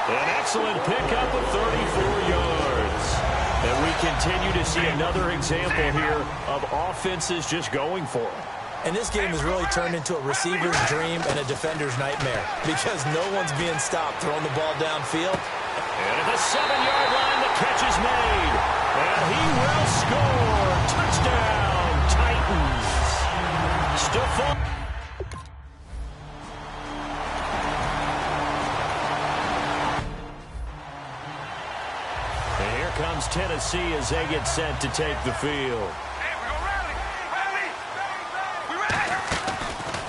An excellent pickup of 34 yards. And we continue to see another example here of offenses just going for it. And this game has really turned into a receiver's dream and a defender's nightmare because no one's being stopped throwing the ball downfield. And at the 7-yard line, the catch is made. And he will score. Touchdown, Titans. Stephon. Comes Tennessee as they get set to take the field.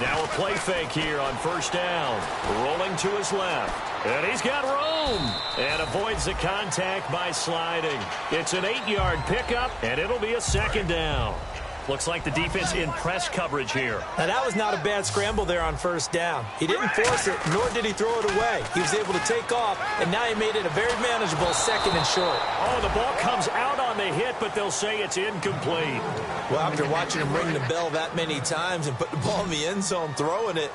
Now a play fake here on first down. Rolling to his left. And he's got room. And avoids the contact by sliding. It's an 8-yard pickup, and it'll be a second down. Looks like the defense in press coverage here. Now, that was not a bad scramble there on first down. He didn't force it, nor did he throw it away. He was able to take off, and now he made it a very manageable second and short. Oh, the ball comes out on the hit, but they'll say it's incomplete. Well, after watching him ring the bell that many times and put the ball in the end zone throwing it,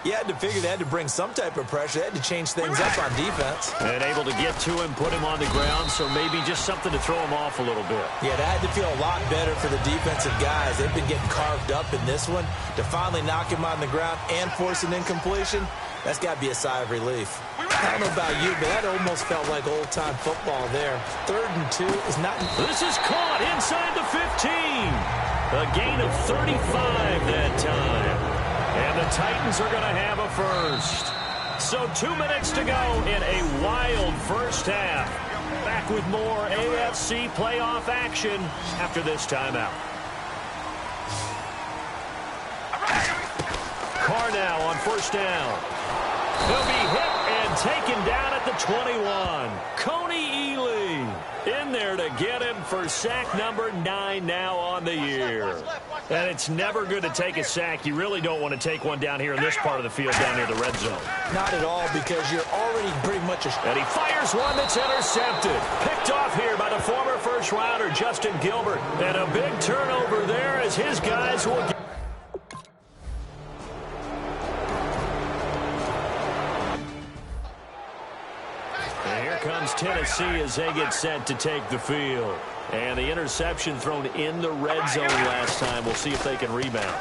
you had to figure they had to bring some type of pressure. They had to change things up on defense. And able to get to him, put him on the ground, so maybe just something to throw him off a little bit. Yeah, that had to feel a lot better for the defensive guys. They've been getting carved up in this one. To finally knock him on the ground and force an incompletion, that's got to be a sigh of relief. I don't know about you, but that almost felt like old-time football there. 3rd and 2 is not. This is caught inside the 15. A gain of 35 that time. And the Titans are going to have a first. So 2 minutes to go in a wild first half. Back with more AFC playoff action after this timeout. Carr now on first down. He'll be hit and taken down at the 21. Coney Ely in there to get him for sack number 9 now on the year. And it's never good to take a sack. You really don't want to take one down here in this part of the field down near the red zone. Not at all, because you're already pretty much And he fires one that's intercepted. Picked off here by the former first-rounder Justin Gilbert. And a big turnover there as his guys will get. And here comes Tennessee as they get set to take the field. And the interception thrown in the red zone last time. We'll see if they can rebound.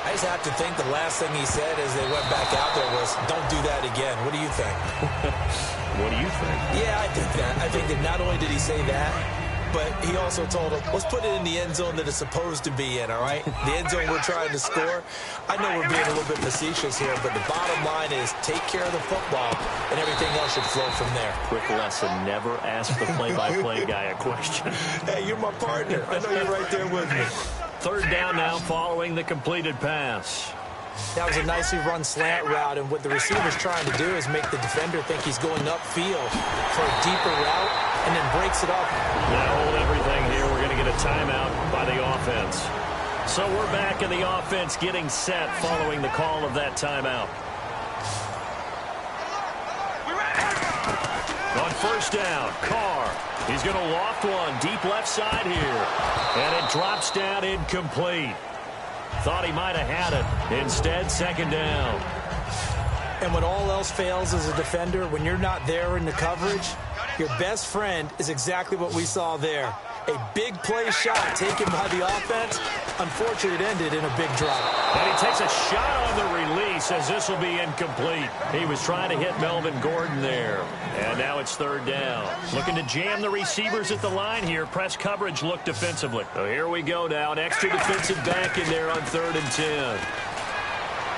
I just have to think the last thing he said as they went back out there was, don't do that again. What do you think? What do you think? Yeah, I think that. I think that not only did he say that, but he also told him, let's put it in the end zone that it's supposed to be in, all right? The end zone we're trying to score. I know we're being a little bit facetious here, but the bottom line is take care of the football, and everything else should flow from there. Quick lesson, never ask the play-by-play guy a question. Hey, you're my partner. I know you're right there with me. Third down now following the completed pass. That was a nicely run slant route, and what the receiver's trying to do is make the defender think he's going upfield for a deeper route, and then breaks it up. Now hold everything here. We're going to get a timeout by the offense. So we're back in the offense getting set following the call of that timeout. On first down, Carr. He's going to loft one deep left side here. And it drops down incomplete. Thought he might have had it. Instead, second down. And when all else fails as a defender, when you're not there in the coverage, your best friend is exactly what we saw there. A big play shot taken by the offense. Unfortunately, it ended in a big drop. And he takes a shot on the release as this will be incomplete. He was trying to hit Melvin Gordon there. And now it's third down. Looking to jam the receivers at the line here. Press coverage look defensively. So here we go now. An extra defensive back in there on 3rd and 10.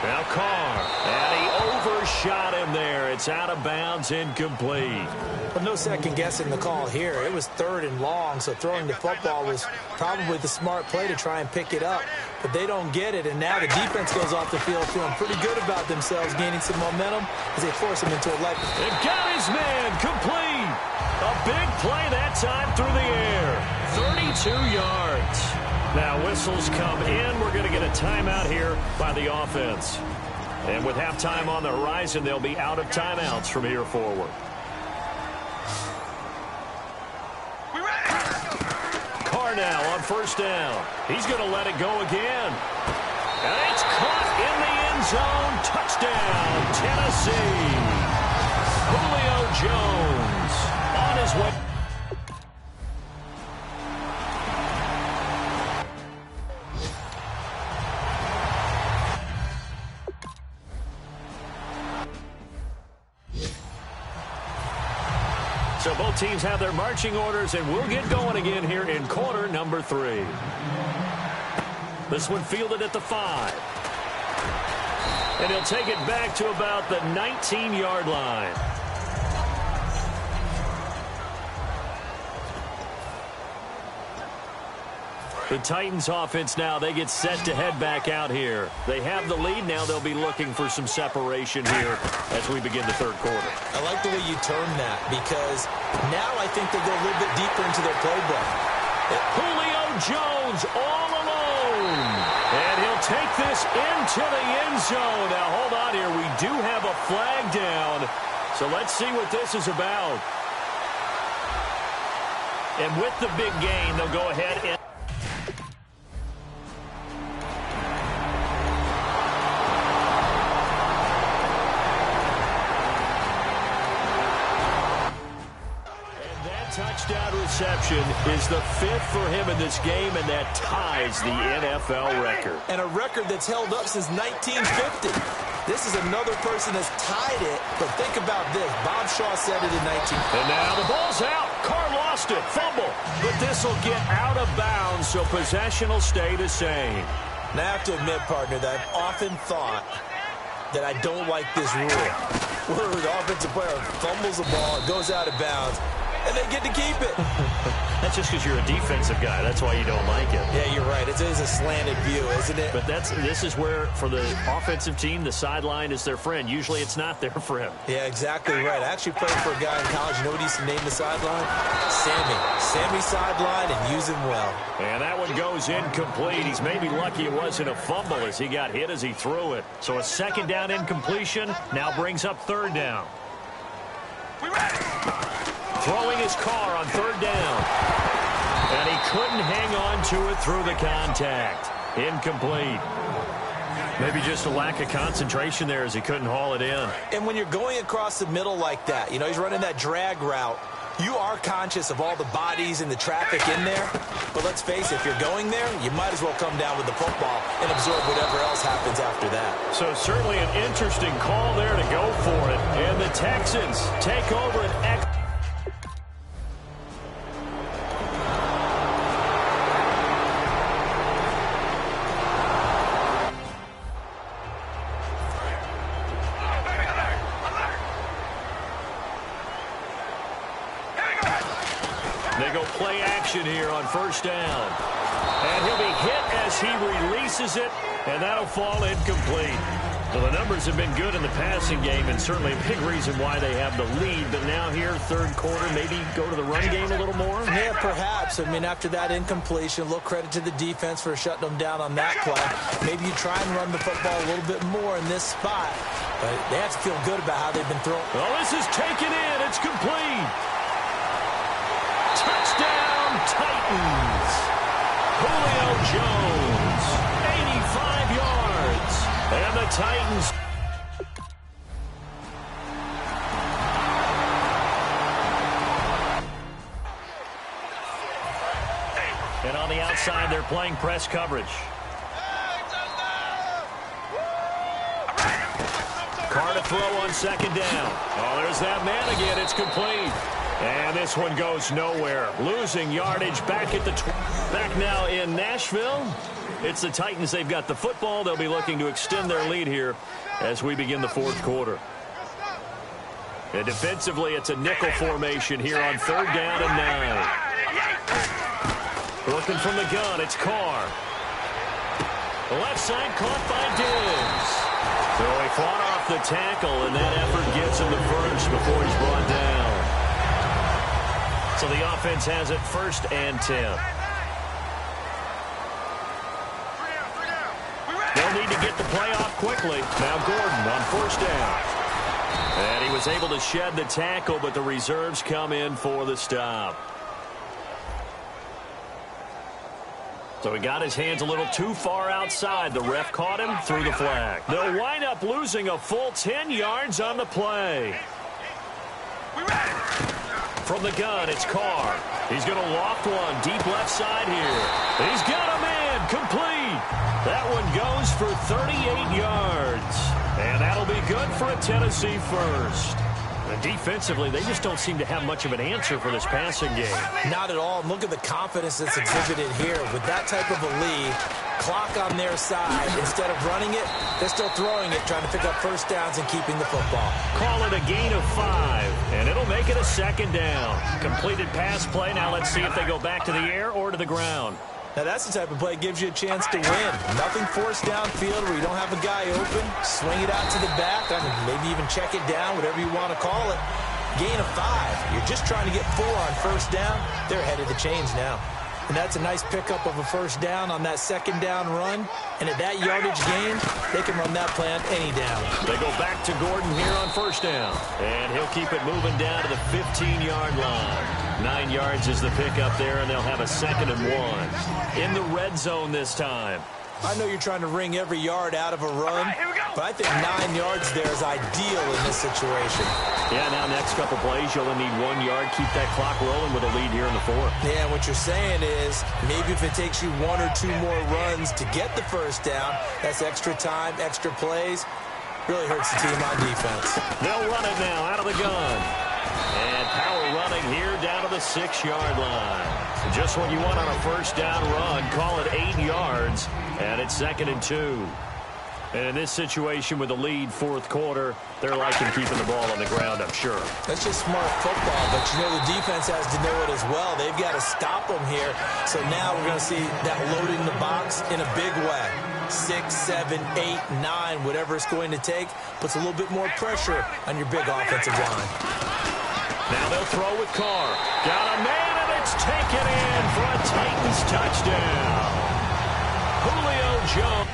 Now Carr, and he overshot him there. It's out of bounds, incomplete. Well, no second guessing the call here. It was 3rd and long, so throwing the football was probably the smart play to try and pick it up. But they don't get it, and now the defense goes off the field feeling pretty good about themselves, gaining some momentum as they force him into a life. It got his man, complete. A big play that time through the air. 32 yards. Now whistles come in. We're going to get a timeout here by the offense. And with halftime on the horizon, they'll be out of timeouts from here forward. Carr now on first down. He's going to let it go again. And it's caught in the end zone. Touchdown, Tennessee. Julio Jones on his way. So both teams have their marching orders, and we'll get going again here in quarter number 3. This one fielded at the 5. And he'll take it back to about the 19-yard line. The Titans offense now, they get set to head back out here. They have the lead. Now they'll be looking for some separation here as we begin the third quarter. I like the way you term that, because now I think they go a little bit deeper into their playbook. Julio Jones all alone. And he'll take this into the end zone. Now hold on here. We do have a flag down. So let's see what this is about. And with the big gain, they'll go ahead and touchdown reception is the 5th for him in this game, and that ties the NFL record. And a record that's held up since 1950. This is another person that's tied it, but think about this. Bob Shaw said it in 1950. And now the ball's out. Carr lost it. Fumble. But this will get out of bounds, so possession will stay the same. Now I have to admit, partner, that I've often thought that I don't like this rule. Where the offensive player fumbles the ball, it goes out of bounds, and they get to keep it. That's just because you're a defensive guy. That's why you don't like it. Yeah, you're right. It is a slanted view, isn't it? But this is where, for the offensive team, the sideline is their friend. Usually it's not their friend. Yeah, exactly right. I actually played for a guy in college. You know what he used to name the sideline? Sammy. Sammy sideline, and use him well. And that one goes incomplete. He's maybe lucky it wasn't a fumble as he got hit as he threw it. So a second down incompletion now brings up third down. Throwing his Carr on third down. And he couldn't hang on to it through the contact. Incomplete. Maybe just a lack of concentration there as he couldn't haul it in. And when you're going across the middle like that, you know, he's running that drag route, you are conscious of all the bodies and the traffic in there. But let's face it, if you're going there, you might as well come down with the football and absorb whatever else happens after that. So certainly an interesting call there to go for it. And the Texans take over an They go play action here on first down. And he'll be hit as he releases it, and that'll fall incomplete. Well, the numbers have been good in the passing game, and certainly a big reason why they have the lead. But now here, third quarter, maybe go to the run game a little more? Yeah, perhaps. I mean, after that incompletion, a little credit to the defense for shutting them down on that play. Maybe you try and run the football a little bit more in this spot. But they have to feel good about how they've been throwing. Well, this is taken in. It's complete. Touchdown, Titans. Julio Jones, 85 yards. And the Titans. And on the outside, they're playing press coverage. Carr to throw on second down. Oh, there's that man again. It's complete. And this one goes nowhere. Losing yardage back at the back now in Nashville. It's the Titans. They've got the football. They'll be looking to extend their lead here as we begin the fourth quarter. And defensively, it's a nickel formation here on third down and 9. Working from the gun, it's Carr. The left side caught by Diggs. So he fought off the tackle, and that effort gets him the first before he's brought down. So the offense has it first and 10. They'll need to get the play off quickly. Now Gordon on first down. And he was able to shed the tackle, but the reserves come in for the stop. So he got his hands a little too far outside. The ref caught him, threw the flag. They'll wind up losing a full 10 yards on the play. From the gun, it's Carr. He's going to loft one deep left side here. He's got a man complete. That one goes for 38 yards. And that'll be good for a Tennessee first. And defensively, they just don't seem to have much of an answer for this passing game. Not at all. And look at the confidence that's exhibited here. With that type of a lead, clock on their side, instead of running it, they're still throwing it, trying to pick up first downs and keeping the football. Call it a gain of 5, and it'll make it a second down. Completed pass play. Now let's see if they go back to the air or to the ground. Now, that's the type of play that gives you a chance to win. Nothing forced downfield where you don't have a guy open. Swing it out to the back. I mean, maybe even check it down, whatever you want to call it. Gain of 5. You're just trying to get 4 on first down. They're ahead of the chains now. And that's a nice pickup of a first down on that second down run. And at that yardage gain, they can run that play on any down. They go back to Gordon here on first down. And he'll keep it moving down to the 15-yard line. 9 yards is the pickup there, and they'll have a second and 1. In the red zone this time. I know you're trying to wring every yard out of a run, but I think 9 yards there is ideal in this situation. Yeah, now next couple plays, you'll only need 1 yard. Keep that clock rolling with a lead here in the fourth. Yeah, and what you're saying is maybe if it takes you 1 or 2 more runs to get the first down, that's extra time, extra plays. Really hurts the team on defense. They'll run it now out of the gun. And power running here down to the 6-yard line. Just what you want on a first down run. Call it 8 yards. And it's second and 2. And in this situation with the lead fourth quarter, they're liking keeping the ball on the ground, I'm sure. That's just smart football, but you know the defense has to know it as well. They've got to stop them here. So now we're going to see that loading the box in a big way. 6, 7, 8, 9, whatever it's going to take, puts a little bit more pressure on your big offensive line. Now they'll throw with Carr. Got a man, and it's taken in for a Titans touchdown. Julio Jones.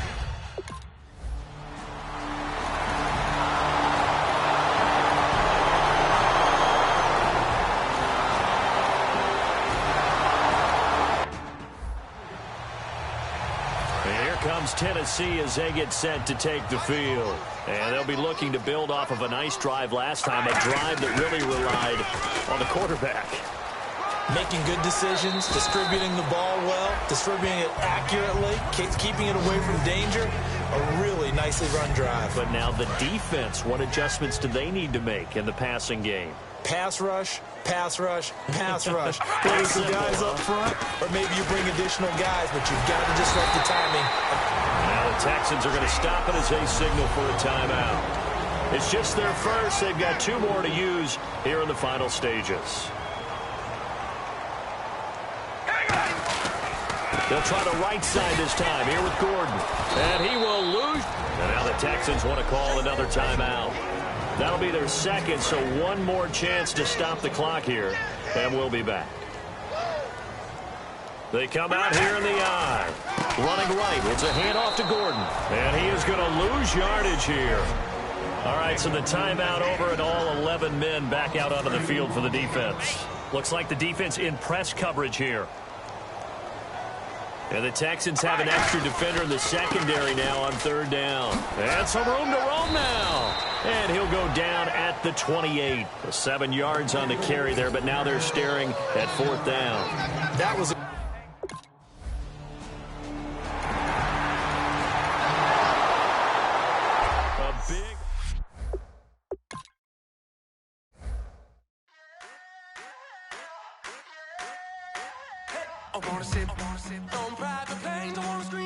Comes Tennessee as they get set to take the field. And they'll be looking to build off of a nice drive last time, a drive that really relied on the quarterback. Making good decisions, distributing the ball well, distributing it accurately, keeping it away from danger. A really nicely run drive. But now the defense, what adjustments do they need to make in the passing game? Pass rush, pass rush, pass rush. Whether it's the guys up front, or maybe you bring additional guys, but you've got to disrupt the timing. Now the Texans are going to stop it as they signal for a timeout. It's just their first. They've got 2 more to use here in the final stages. They'll try the right side this time here with Gordon. And he will lose. And now the Texans want to call another timeout. That'll be their second, so one more chance to stop the clock here. And we'll be back. They come out here in the eye. Running right. It's a handoff to Gordon. And he is going to lose yardage here. All right, so the timeout over and all 11 men back out onto the field for the defense. Looks like the defense in press coverage here. And the Texans have an extra defender in the secondary now on third down. And some room to roam now. And he'll go down at the 28. 7 yards on the carry there, but now they're staring at fourth down. That was a big... I wanna sip on private planes. I wanna scream.